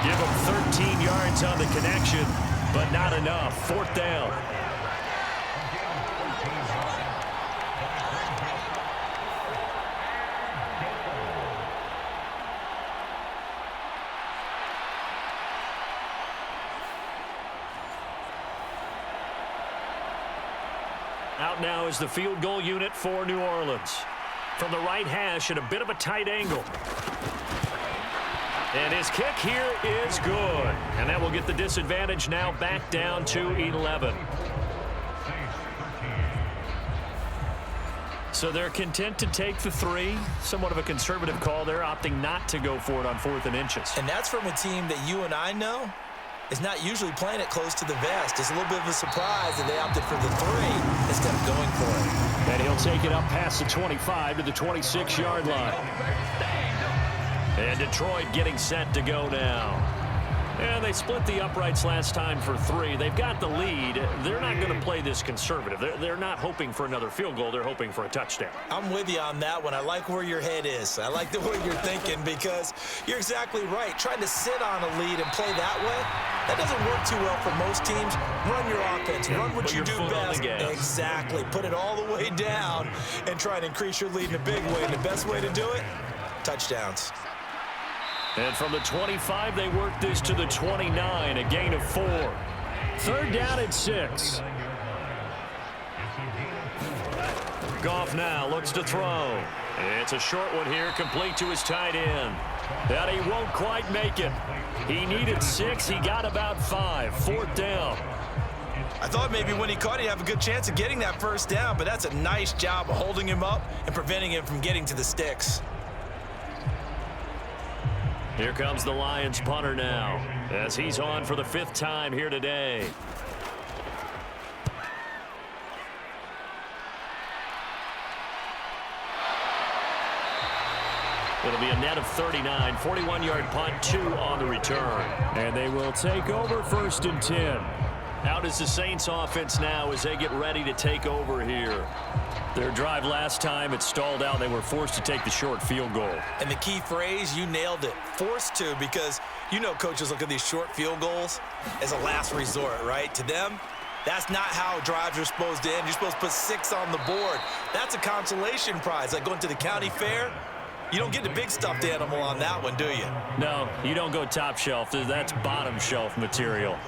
Speaker 4: Give him 13 yards on the connection, but not enough. 4th down. Out now is the field goal unit for New Orleans. From the right hash at a bit of a tight angle. And his kick here is good. And that will get the disadvantage now back down to 11. So they're content to take the 3. Somewhat of a conservative call there, opting not to go for it on 4th and inches.
Speaker 3: And that's from a team that you and I know is not usually playing it close to the vest. It's a little bit of a surprise that they opted for the 3 instead of going for it.
Speaker 2: And he'll take it up past the 25 to the 26-yard line.
Speaker 4: And Detroit getting set to go now. And they split the uprights last time for 3. They've got the lead. They're not going to play this conservative. They're not hoping for another field goal. They're hoping for a touchdown.
Speaker 3: I'm with you on that one. I like where your head is. I like the way you're thinking, because you're exactly right. Trying to sit on a lead and play that way, that doesn't work too well for most teams. Run your offense. Run what you do best. Exactly. Put it all the way down and try and increase your lead in a big way. And the best way to do it, touchdowns.
Speaker 4: And from the 25, they work this to the 29, a gain of 4.
Speaker 2: 3rd down and 6.
Speaker 4: Goff now looks to throw. It's a short one here, complete to his tight end. But he won't quite make it. He needed 6. He got about 5. 4th down.
Speaker 3: I thought maybe when he caught it, he'd have a good chance of getting that 1st down, but that's a nice job of holding him up and preventing him from getting to the sticks.
Speaker 4: Here comes the Lions punter now, as he's on for the 5th time here today. It'll be a net of 39, 41-yard punt, 2 on the return.
Speaker 2: And they will take over 1st and 10.
Speaker 4: Out is the Saints offense now as they get ready to take over here. Their drive last time, it stalled out. They were forced to take the short field goal.
Speaker 3: And the key phrase, you nailed it, forced to, because you know coaches look at these short field goals as a last resort, right? To them, That's not how drives are supposed to end. You're supposed to put 6 on the board. That's a consolation prize, like going to the county fair. You don't get the big stuffed animal on that one, do you?
Speaker 2: No, you don't go top shelf. That's bottom shelf material.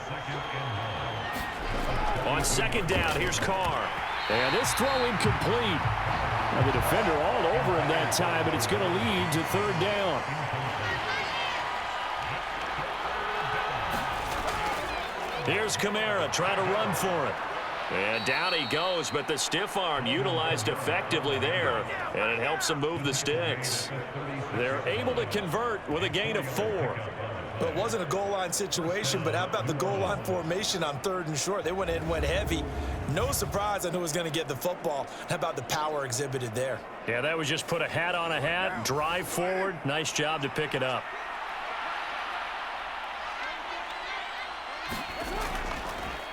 Speaker 2: On second down, here's Carr.
Speaker 4: And this throw incomplete. Now the defender all over him that time, but it's going to lead to third down.
Speaker 2: Here's Kamara trying to run for it. And down he goes, but the stiff arm utilized effectively there, and it helps him move the sticks. They're able to convert with a gain of 4.
Speaker 3: Well, it wasn't a goal line situation, but how about the goal line formation on 3rd and short? They went in, went heavy. No surprise on who was going to get the football. How about the power exhibited there?
Speaker 2: Yeah, that was just put a hat on a hat, drive forward. Nice job to pick it up.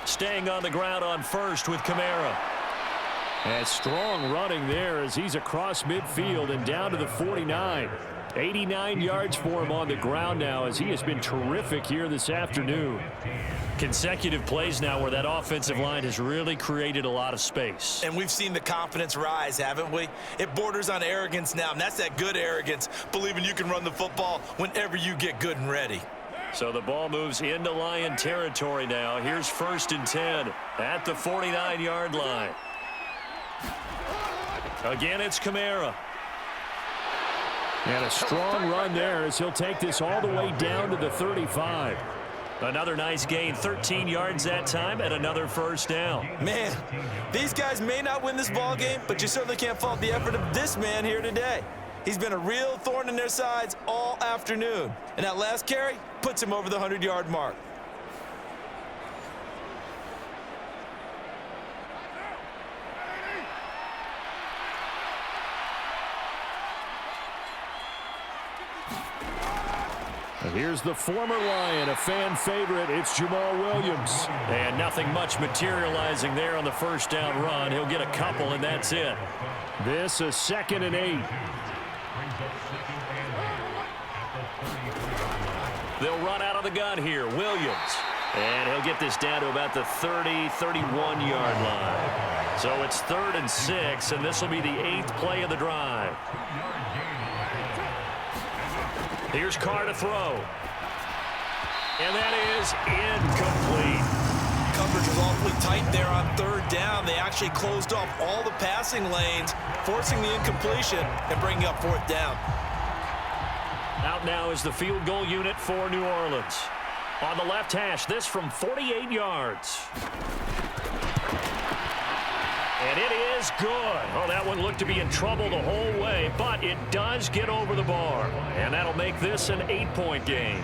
Speaker 2: Staying on the ground on first with Kamara.
Speaker 4: And strong running there as he's across midfield and down to the 49. 89 yards for him on the ground now as he has been terrific here this afternoon.
Speaker 2: Consecutive plays now where that offensive line has really created a lot of space.
Speaker 3: And we've seen the confidence rise, haven't we? It borders on arrogance now, and that's that good arrogance, believing you can run the football whenever you get good and ready.
Speaker 2: So the ball moves into Lion territory now. Here's 1st and 10 at the 49-yard line. Again, it's Kamara.
Speaker 4: And a strong run there as he'll take this all the way down to the 35.
Speaker 2: Another nice gain, 13 yards that time, and another first down.
Speaker 3: Man, these guys may not win this ball game, but you certainly can't fault the effort of this man here today. He's been a real thorn in their sides all afternoon. And that last carry puts him over the 100-yard mark.
Speaker 4: And here's the former Lion, a fan favorite. It's Jamal Williams.
Speaker 2: And nothing much materializing there on the first down run. He'll get a couple, and that's it.
Speaker 4: This is 2nd and 8.
Speaker 2: They'll run out of the gun here. Williams. And he'll get this down to about the 30, 31-yard line. So it's 3rd and 6, and this will be the 8th play of the drive. Here's Carr to throw. And that is incomplete.
Speaker 3: Coverage was awfully tight there on 3rd down. They actually closed off all the passing lanes, forcing the incompletion and bringing up 4th down.
Speaker 2: Out now is the field goal unit for New Orleans. On the left hash, this from 48 yards. And it is good. Oh, that one looked to be in trouble the whole way, but it does get over the bar. And that'll make this an 8-point game.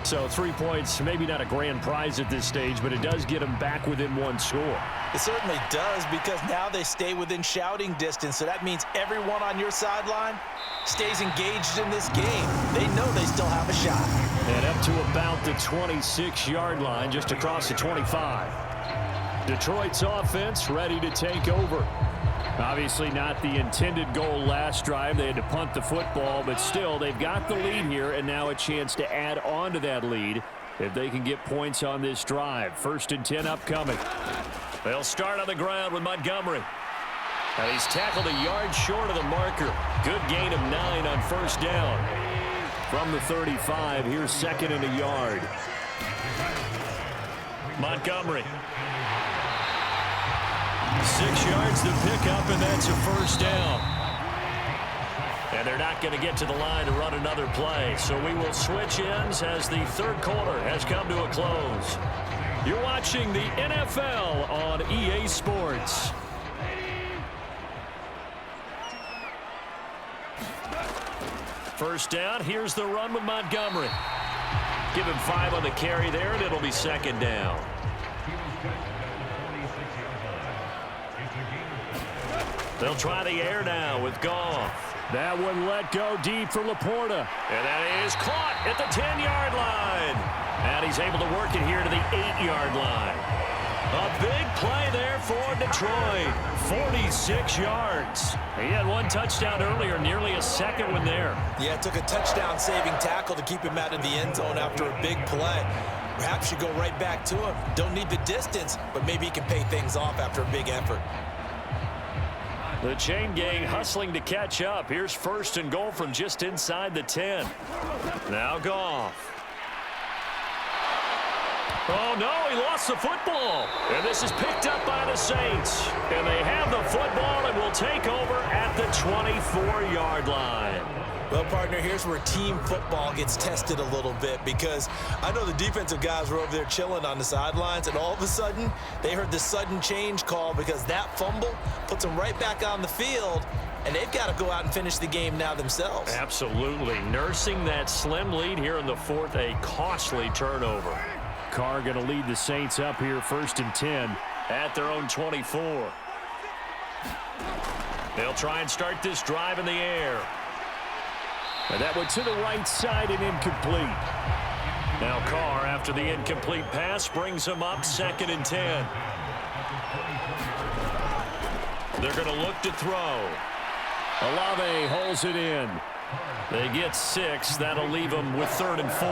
Speaker 4: So 3 points, maybe not a grand prize at this stage, but it does get them back within 1 score.
Speaker 3: It certainly does, because now they stay within shouting distance. So that means everyone on your sideline stays engaged in this game. They know they still have a shot.
Speaker 4: And up to about the 26-yard line, just across the 25. Detroit's offense ready to take over. Obviously not the intended goal last drive. They had to punt the football, but still they've got the lead here and now a chance to add on to that lead if they can get points on this drive. 1st and 10 upcoming.
Speaker 2: They'll start on the ground with Montgomery. And he's tackled a yard short of the marker. Good gain of 9 on 1st down.
Speaker 4: From the 35, here's 2nd and a yard.
Speaker 2: Montgomery. 6 yards to pick up, and that's a 1st down. And they're not going to get to the line to run another play. So we will switch ends as the 3rd quarter has come to a close. You're watching the NFL on EA Sports. First down, here's the run with Montgomery. Give him 5 on the carry there, and it'll be 2nd down. They'll try the air now with Goff.
Speaker 4: That one let go deep for Laporta.
Speaker 2: And that is caught at the 10-yard line. And he's able to work it here to the 8-yard line. A big play there for Detroit. 46 yards. He had 1 touchdown earlier, nearly a 2nd one there.
Speaker 3: Yeah, it took a touchdown-saving tackle to keep him out of the end zone after a big play. Perhaps you go right back to him. Don't need the distance, but maybe he can pay things off after a big effort.
Speaker 4: The chain gang hustling to catch up. Here's first and goal from just inside the 10. Now Goff. Oh, no, he lost the football. And this is picked up by the Saints. And they have the football and will take over at the 24-yard line.
Speaker 3: Well, partner, here's where team football gets tested a little bit, because I know the defensive guys were over there chilling on the sidelines, and all of a sudden, they heard the sudden change call because that fumble puts them right back on the field, and they've got to go out and finish the game now themselves.
Speaker 4: Absolutely. Nursing that slim lead here in the fourth, a costly turnover. Carr going to lead the Saints up here first and 10 at their own 24. They'll try and start this drive in the air. And that went to the right side and incomplete. Now Carr, after the incomplete pass, brings him up second and 10. They're going to look to throw. Olave holds it in. They get 6. That'll leave them with 3rd and 4.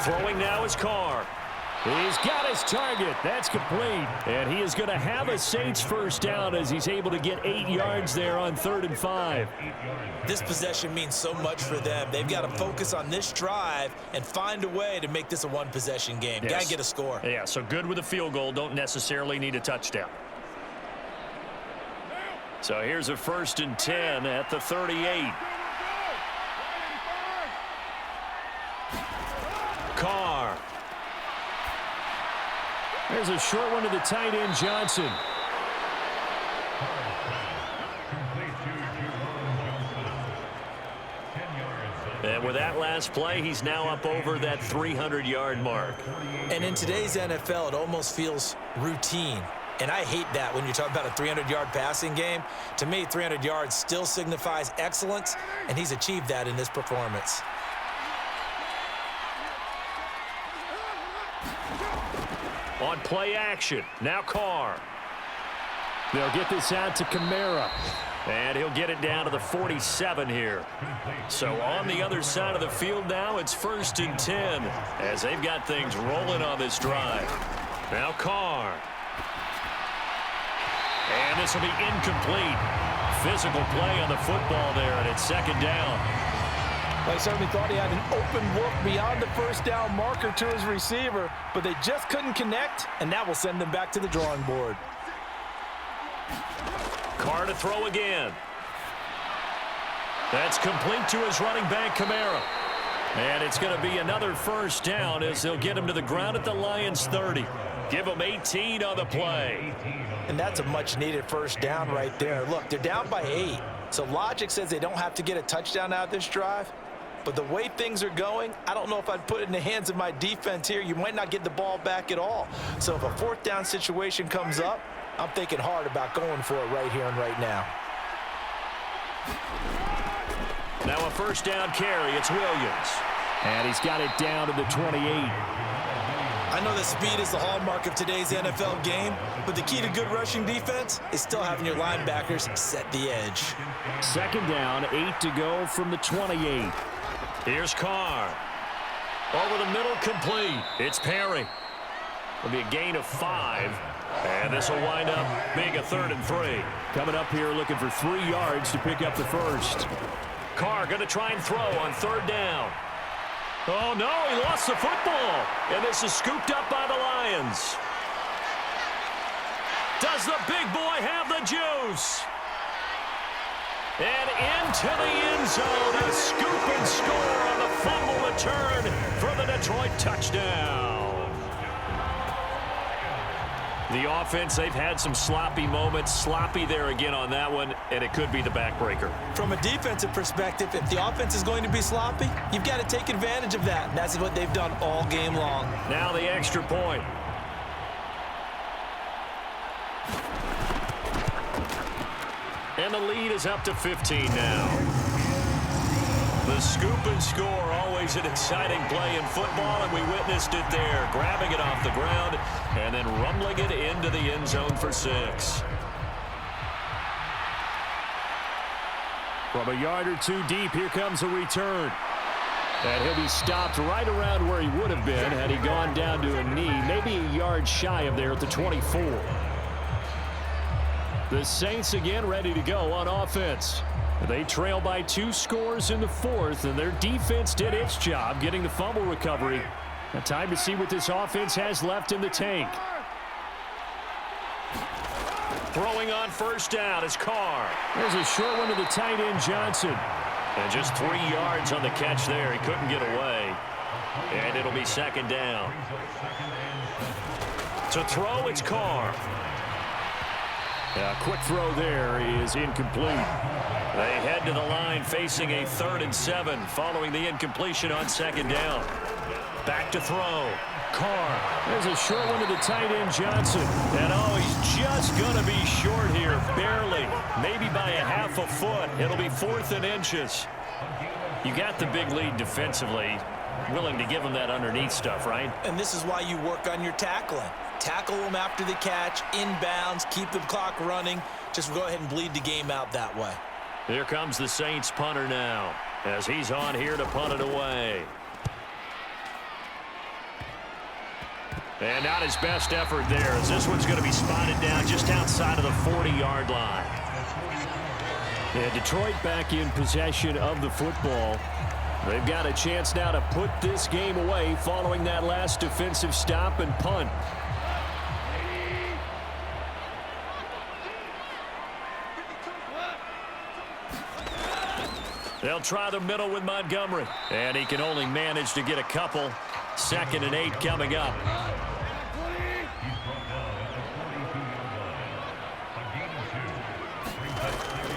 Speaker 4: Throwing now is Carr. He's got his target. That's complete. And he is going to have a Saints first down as he's able to get 8 yards there on 3rd and 5.
Speaker 3: This possession means so much for them. They've got to focus on this drive and find a way to make this a one-possession game.
Speaker 4: Yes.
Speaker 3: Got to get a score.
Speaker 4: Yeah, so good with a field goal. Don't necessarily need a touchdown. So here's a 1st and 10 at the 38. Carr. There's a short one to the tight end, Johnson. And with that last play, he's now up over that 300-yard mark.
Speaker 3: And in today's NFL, it almost feels routine. And I hate that when you're talking about a 300-yard passing game. To me, 300 yards still signifies excellence, and he's achieved that in this performance.
Speaker 4: On play action, now Carr. They'll get this out to Kamara. And he'll get it down to the 47 here. So on the other side of the field now, it's 1st and 10 as they've got things rolling on this drive. Now Carr. And this will be incomplete. Physical play on the football there, and it's 2nd down.
Speaker 3: Well, he certainly thought he had an open look beyond the first down marker to his receiver, but they just couldn't connect, and that will send them back to the drawing board.
Speaker 4: Carr to throw again. That's complete to his running back, Kamara. And it's going to be another 1st down as they'll get him to the ground at the Lions' 30. Give them 18 on the play.
Speaker 3: And that's a much-needed 1st down right there. Look, they're down by 8, so logic says they don't have to get a touchdown out of this drive. But the way things are going, I don't know if I'd put it in the hands of my defense here. You might not get the ball back at all. So if a 4th down situation comes up, I'm thinking hard about going for it right here and right now.
Speaker 4: Now a 1st down carry. It's Williams. And he's got it down to the 28.
Speaker 3: I know that speed is the hallmark of today's NFL game, but the key to good rushing defense is still having your linebackers set the edge.
Speaker 4: 2nd down, 8 to go from the 28. Here's Carr. Over the middle, complete. It's Perry. It'll be a gain of 5. And this will wind up being a 3rd and 3. Coming up here looking for 3 yards to pick up the 1st. Carr going to try and throw on 3rd down. Oh, no, he lost the football. And this is scooped up by the Lions. Does the big boy have the juice? And into the end zone, a scoop and score on the fumble return for the Detroit touchdown. The offense, they've had some sloppy moments. Sloppy there again on that one, and it could be the backbreaker.
Speaker 3: From a defensive perspective, if the offense is going to be sloppy, you've got to take advantage of that. And that's what they've done all game long.
Speaker 4: Now the extra point. And the lead is up to 15 now. The scoop and score, always an exciting play in football, and we witnessed it there, grabbing it off the ground and then rumbling it into the end zone for 6. From a yard or two deep, here comes a return. And he'll be stopped right around where he would have been had he gone down to a knee, maybe a yard shy of there at the 24. The Saints again ready to go on offense. They trail by 2 scores in the 4th, and their defense did its job getting the fumble recovery. Now time to see what this offense has left in the tank. Throwing on first down is Carr. There's a short one to the tight end, Johnson. And just 3 yards on the catch there. He couldn't get away. And it'll be second down. To throw, it's Carr. A quick throw there is incomplete. They head to the line facing a 3rd and 7 following the incompletion on second down. Back to throw. Carr. There's a short one to the tight end, Johnson. And oh, he's just going to be short here, barely. Maybe by a half a foot. It'll be 4th and inches. You got the big lead defensively. Willing to give him that underneath stuff, right?
Speaker 3: And this is why you work on your tackling. Tackle them after the catch, inbounds, keep the clock running. Just go ahead and bleed the game out that way.
Speaker 4: Here comes the Saints punter now as he's on here to punt it away. And not his best effort there as this one's going to be spotted down just outside of the 40-yard line. And Detroit back in possession of the football. They've got a chance now to put this game away following that last defensive stop and punt. They'll try the middle with Montgomery. And he can only manage to get a couple. 2nd and 8 coming up.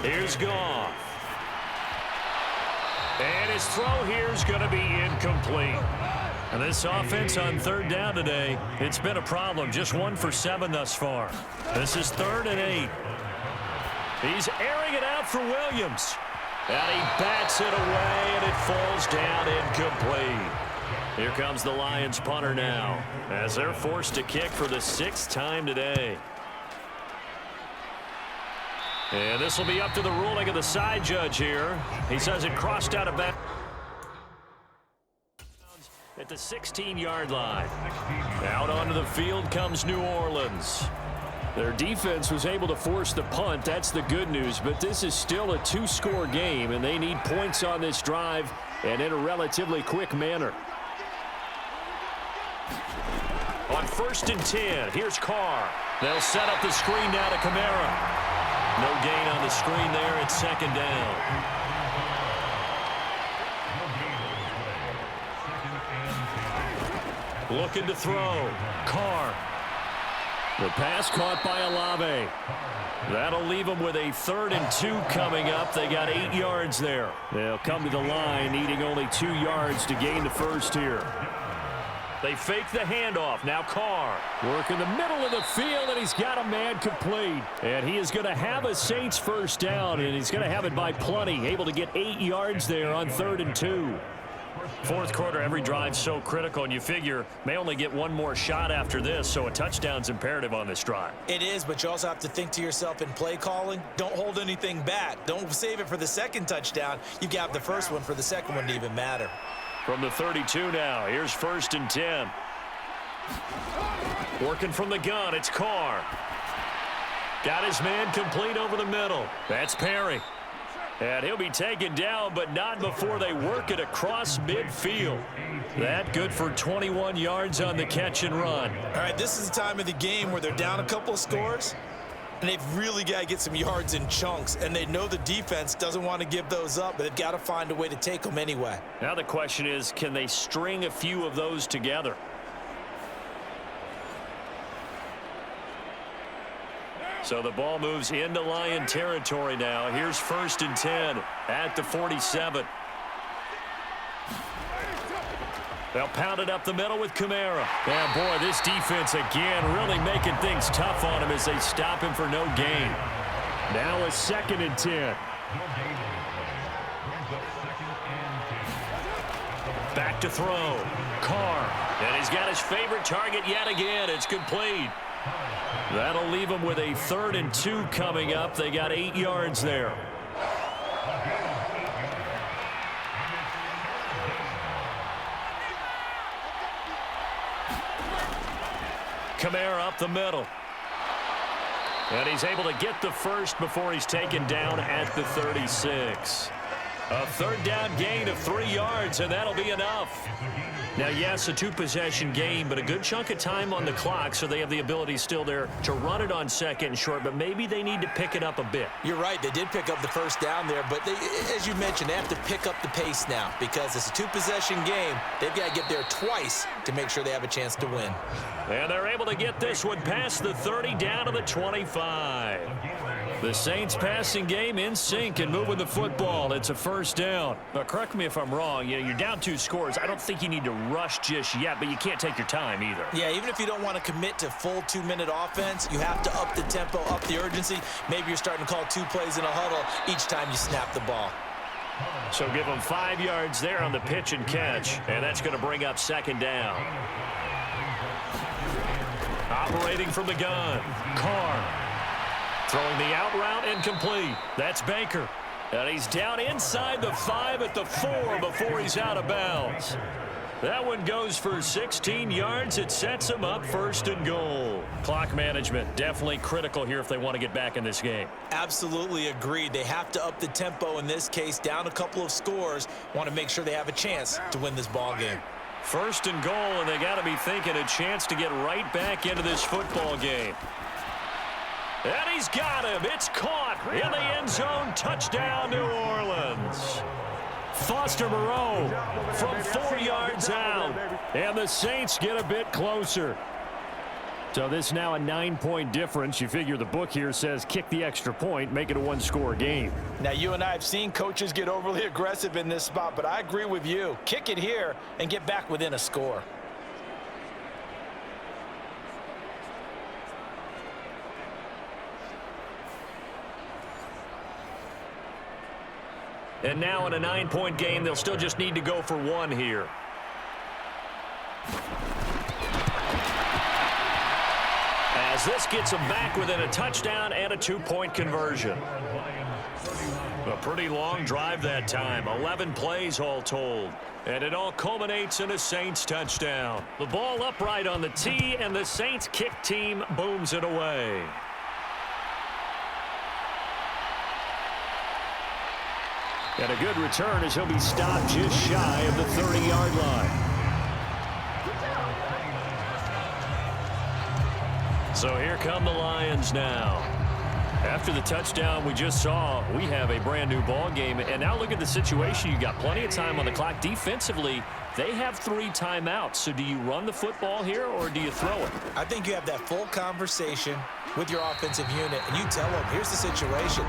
Speaker 4: Here's Goff. And his throw here is going to be incomplete. And this offense on 3rd down today, it's been a problem. Just 1 for 7 thus far. This is 3rd and 8. He's airing it out for Williams. And he bats it away, and it falls down incomplete. Here comes the Lions punter now as they're forced to kick for the 6th time today. And this will be up to the ruling of the side judge here. He says it crossed out of bounds at the 16-yard line. Out onto the field comes New Orleans. Their defense was able to force the punt. That's the good news, but this is still a 2-score game, and they need points on this drive and in a relatively quick manner. On 1st and 10, here's Carr. They'll set up the screen now to Kamara. No gain on the screen there. It's 2nd down. Looking to throw. Carr. The pass caught by Olave. That'll leave them with a 3rd and 2 coming up. They got 8 yards there. They'll come to the line needing only 2 yards to gain the first here. They fake the handoff. Now Carr. Work in the middle of the field, and he's got a man complete. And he is going to have a Saints first down, and he's going to have it by plenty. Able to get 8 yards there on 3rd and 2. 4th quarter, every drive's so critical, and you figure may only get 1 more shot after this, so a touchdown's imperative on this drive.
Speaker 3: It is, but you also have to think to yourself in play calling, don't hold anything back. Don't save it for the 2nd touchdown. You got the first one for the 2nd one to even matter.
Speaker 4: From the 32 now, here's 1st and 10. Working from the gun, it's Carr. Got his man complete over the middle. That's Perry. And he'll be taken down, but not before they work it across midfield. That good for 21 yards on the catch and run.
Speaker 3: All right, this is the time of the game where they're down a couple of scores, and they've really got to get some yards in chunks, and they know the defense doesn't want to give those up, but they've got to find a way to take them anyway.
Speaker 4: Now the question is, can they string a few of those together? So the ball moves into Lion territory now. Here's 1st and 10 at the 47. They'll pound it up the middle with Kamara. Yeah, boy, this defense again really making things tough on him as they stop him for no gain. Now a 2nd and 10. Back to throw. Carr. And he's got his favorite target yet again. It's complete. That'll leave them with a 3rd and 2 coming up. They got 8 yards there.
Speaker 2: Kamara up the middle. And he's able to get the first before he's taken down at the 36. A third down gain of 3 yards, and that'll be enough. Now, yes, a two-possession game, but a good chunk of time on the clock, so they have the ability still there to run it on second and short, but maybe they need to pick it up a bit.
Speaker 3: You're right. They did pick up the first down there, but as you mentioned, they have to pick up the pace now because it's a two-possession game. They've got to get there twice to make sure they have a chance to win.
Speaker 2: And they're able to get this one past the 30 down to the 25. The Saints passing game in sync and moving the football. It's a first down. Now, correct me if I'm wrong. You're down 2 scores. I don't think you need to rush just yet, but you can't take your time either.
Speaker 3: Yeah, even if you don't want to commit to full 2-minute offense, you have to up the tempo, up the urgency. Maybe you're starting to call 2 plays in a huddle each time you snap the ball.
Speaker 2: So give them 5 yards there on the pitch and catch, and that's going to bring up second down. Operating from the gun, Carr. Throwing the out route incomplete. That's Baker. And he's down inside the 5 at the 4 before he's out of bounds. That one goes for 16 yards. It sets him up first and goal. Clock management definitely critical here if they want to get back in this game.
Speaker 3: Absolutely agreed. They have to up the tempo in this case, down a couple of scores. Want to make sure they have a chance to win this ball game.
Speaker 2: First and goal, and they got to be thinking a chance to get right back into this football game. And he's got him. It's caught in the end zone. Touchdown, New Orleans. Foster Moreau from 4 yards out. And the Saints get a bit closer. So this is now a 9-point difference. You figure the book here says kick the extra point, make it a 1-score game.
Speaker 3: Now, you and I have seen coaches get overly aggressive in this spot, but I agree with you. Kick it here and get back within a score.
Speaker 2: And now in a 9-point game, they'll still just need to go for 1 here. As this gets them back within a touchdown and a 2-point conversion. A pretty long drive that time. 11 plays all told. And it all culminates in a Saints touchdown. The ball upright on the tee, and the Saints kick team booms it away. And a good return as he'll be stopped just shy of the 30-yard line. So here come the Lions now. After the touchdown we just saw, we have a brand new ball game. And now look at the situation. You got plenty of time on the clock. Defensively, they have 3 timeouts. So do you run the football here or do you throw it?
Speaker 3: I think you have that full conversation with your offensive unit, and you tell them, here's the situation.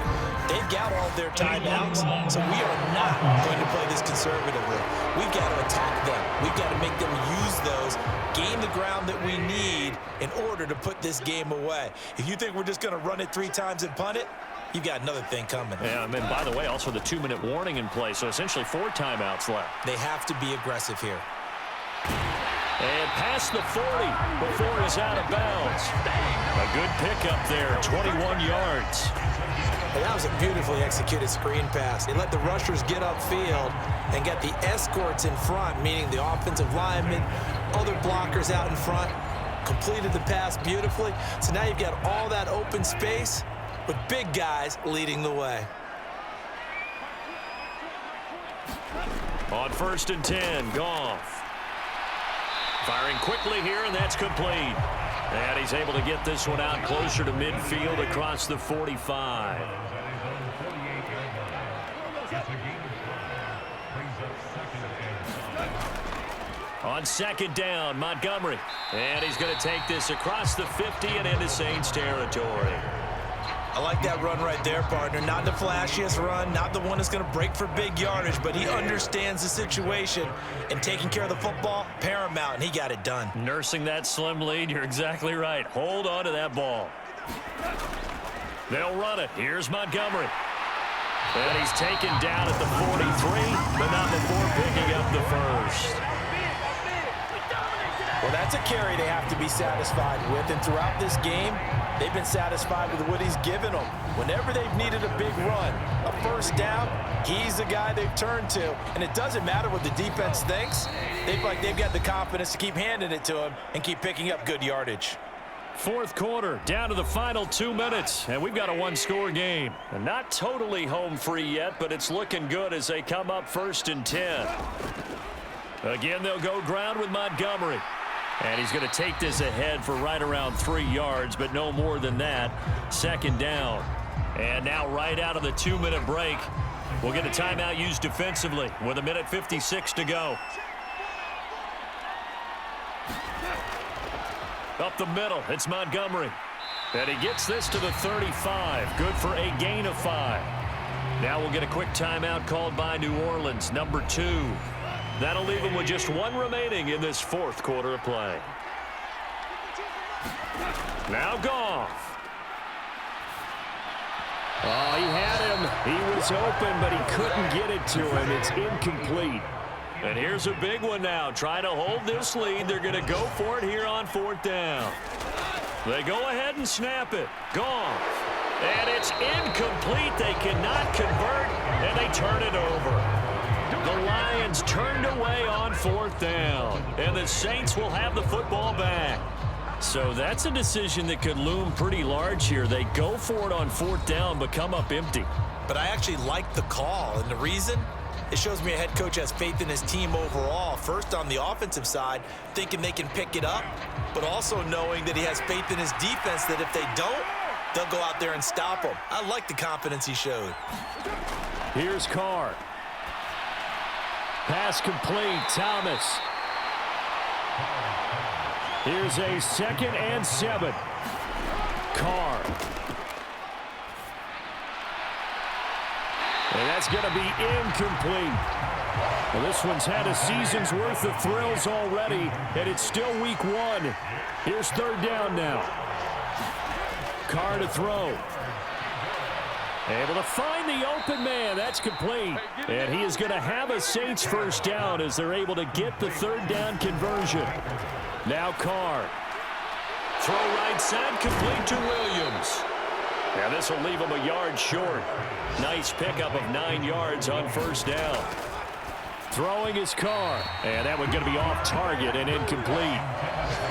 Speaker 3: They've got all their timeouts, so we are not going to play this conservatively. We've got to attack them. We've got to make them use those, gain the ground that we need in order to put this game away. If you think we're just going to run it 3 times and punt it, you've got another thing coming.
Speaker 2: Yeah, and then, by the way, also the 2-minute warning in play, so essentially 4 timeouts left.
Speaker 3: They have to be aggressive here.
Speaker 2: And past the 40 before he's out of bounds. A good pickup there, 21 yards.
Speaker 3: And that was a beautifully executed screen pass. They let the rushers get upfield and got the escorts in front, meaning the offensive linemen, other blockers out in front, completed the pass beautifully. So now you've got all that open space with big guys leading the way.
Speaker 2: On 1st and 10, Goff. Firing quickly here, and that's complete. And he's able to get this one out closer to midfield across the 45. On 2nd down, Montgomery. And he's going to take this across the 50 and into Saints territory.
Speaker 3: I like that run right there, partner. Not the flashiest run, not the one that's going to break for big yardage, but he understands the situation, and taking care of the football, paramount, and he got it done.
Speaker 2: Nursing that slim lead, you're exactly right. Hold on to that ball. They'll run it. Here's Montgomery. And he's taken down at the 43, but not before picking up the first.
Speaker 3: Well, that's a carry they have to be satisfied with, and throughout this game, they've been satisfied with what he's given them. Whenever they've needed a big run, a first down, he's the guy they've turned to. And it doesn't matter what the defense thinks. They've got the confidence to keep handing it to him and keep picking up good yardage.
Speaker 2: Fourth quarter, down to the final 2 minutes, and we've got a one-score game. And not totally home free yet, but it's looking good as they come up 1st and 10. Again, they'll go ground with Montgomery. And he's going to take this ahead for right around 3 yards, but no more than that. 2nd down. And now right out of the 2-minute break, we'll get a timeout used defensively with 1:56 to go. Up the middle, it's Montgomery. And he gets this to the 35. Good for a gain of 5. Now we'll get a quick timeout called by New Orleans, number 2. That'll leave him with just 1 remaining in this 4th quarter of play. Now Goff.
Speaker 4: Oh, he had him. He was open, but he couldn't get it to him. It's incomplete.
Speaker 2: And here's a big one now. Trying to hold this lead. They're going to go for it here on 4th down. They go ahead and snap it. Goff. And it's incomplete. They cannot convert, and they turn it over. The Lions turned away on 4th down, and the Saints will have the football back. So that's a decision that could loom pretty large here. They go for it on 4th down, but come up empty.
Speaker 3: But I actually like the call, and the reason? It shows me a head coach has faith in his team overall. First, on the offensive side, thinking they can pick it up, but also knowing that he has faith in his defense that if they don't, they'll go out there and stop them. I like the confidence he showed.
Speaker 4: Here's Carr. Pass complete, Thomas. Here's a 2nd and 7. Carr. And that's going to be incomplete. Well, this one's had a season's worth of thrills already, and it's still week 1. Here's 3rd down now. Carr to throw. Able to find the open man. That's complete. And he is going to have a Saints 1st down as they're able to get the 3rd down conversion. Now Carr. Throw right side, complete to Williams. Now this will leave him a yard short. Nice pickup of 9 yards on 1st down. Throwing his Carr. And that one's going to be off target and incomplete.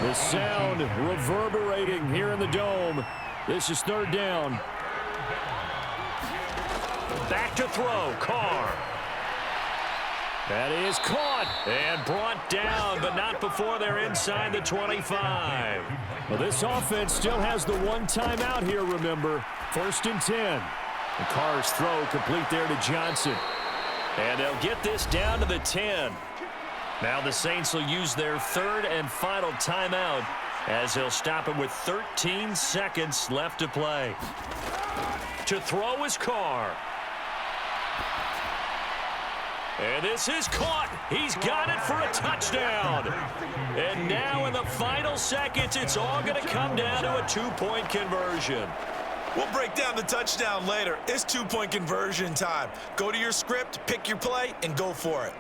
Speaker 4: The sound reverberating here in the Dome. This is 3rd down. Back to throw, Carr. That is caught and brought down, but not before they're inside the 25. Well, this offense still has the 1 timeout here, remember. 1st and 10. And Carr's throw complete there to Johnson. And they'll get this down to the 10. Now the Saints will use their 3rd and final timeout as they'll stop it with 13 seconds left to play. To throw is Carr. And this is caught. He's got it for a touchdown. And now in the final seconds, it's all going to come down to a 2-point conversion.
Speaker 3: We'll break down the touchdown later. It's 2-point conversion time. Go to your script, pick your play, and go for it.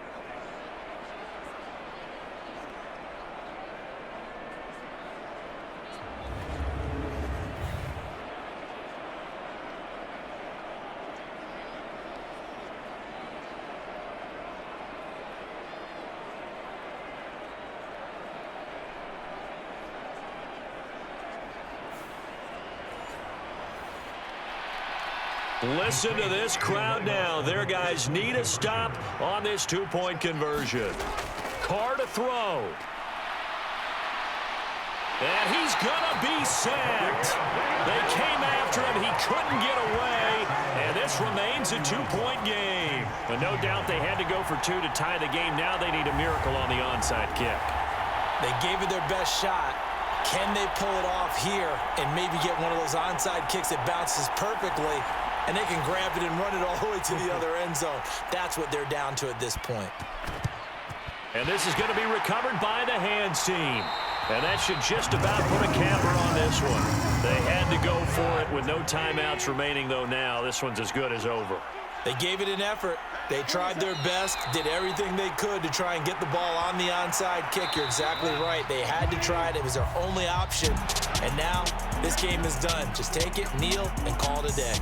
Speaker 2: Listen to this crowd now. Their guys need a stop on this 2-point conversion. Carr to throw. And he's going to be sacked. They came after him. He couldn't get away. And this remains a 2-point game. But no doubt they had to go for 2 to tie the game. Now they need a miracle on the onside kick.
Speaker 3: They gave it their best shot. Can they pull it off here and maybe get one of those onside kicks that bounces perfectly, and they can grab it and run it all the way to the other end zone? That's what they're down to at this point.
Speaker 2: And this is going to be recovered by the hands team. And that should just about put a capper on this one. They had to go for it with no timeouts remaining, though. Now this one's as good as over.
Speaker 3: They gave it an effort. They tried their best, did everything they could to try and get the ball on the onside kick. You're exactly right. They had to try it. It was their only option. And now this game is done. Just take it, kneel, and call it a day.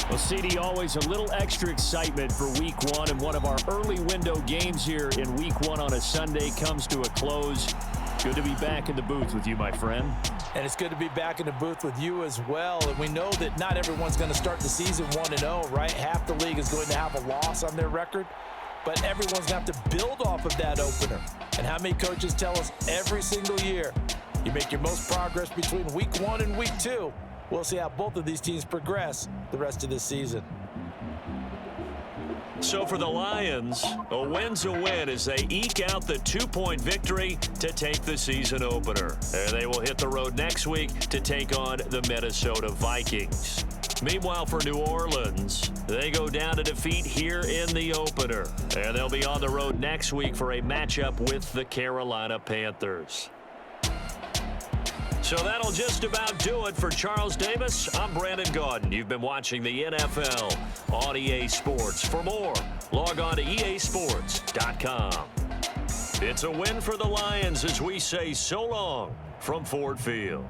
Speaker 4: Well, CD, always a little extra excitement for Week 1, and one of our early window games here in Week 1 on a Sunday comes to a close.
Speaker 2: Good to be back in the booth with you, my friend.
Speaker 3: And it's good to be back in the booth with you as well. And we know that not everyone's going to start the season 1-0, right? Half the league is going to have a loss on their record. But everyone's going to have to build off of that opener. And how many coaches tell us every single year, you make your most progress between week 1 and week 2. We'll see how both of these teams progress the rest of this season.
Speaker 2: So for the Lions, a win's a win as they eke out the 2-point victory to take the season opener. And they will hit the road next week to take on the Minnesota Vikings. Meanwhile, for New Orleans, they go down to defeat here in the opener. And they'll be on the road next week for a matchup with the Carolina Panthers. So that'll just about do it for Charles Davis. I'm Brandon Gaudin. You've been watching the NFL on EA Sports. For more, log on to easports.com. It's a win for the Lions as we say so long from Ford Field.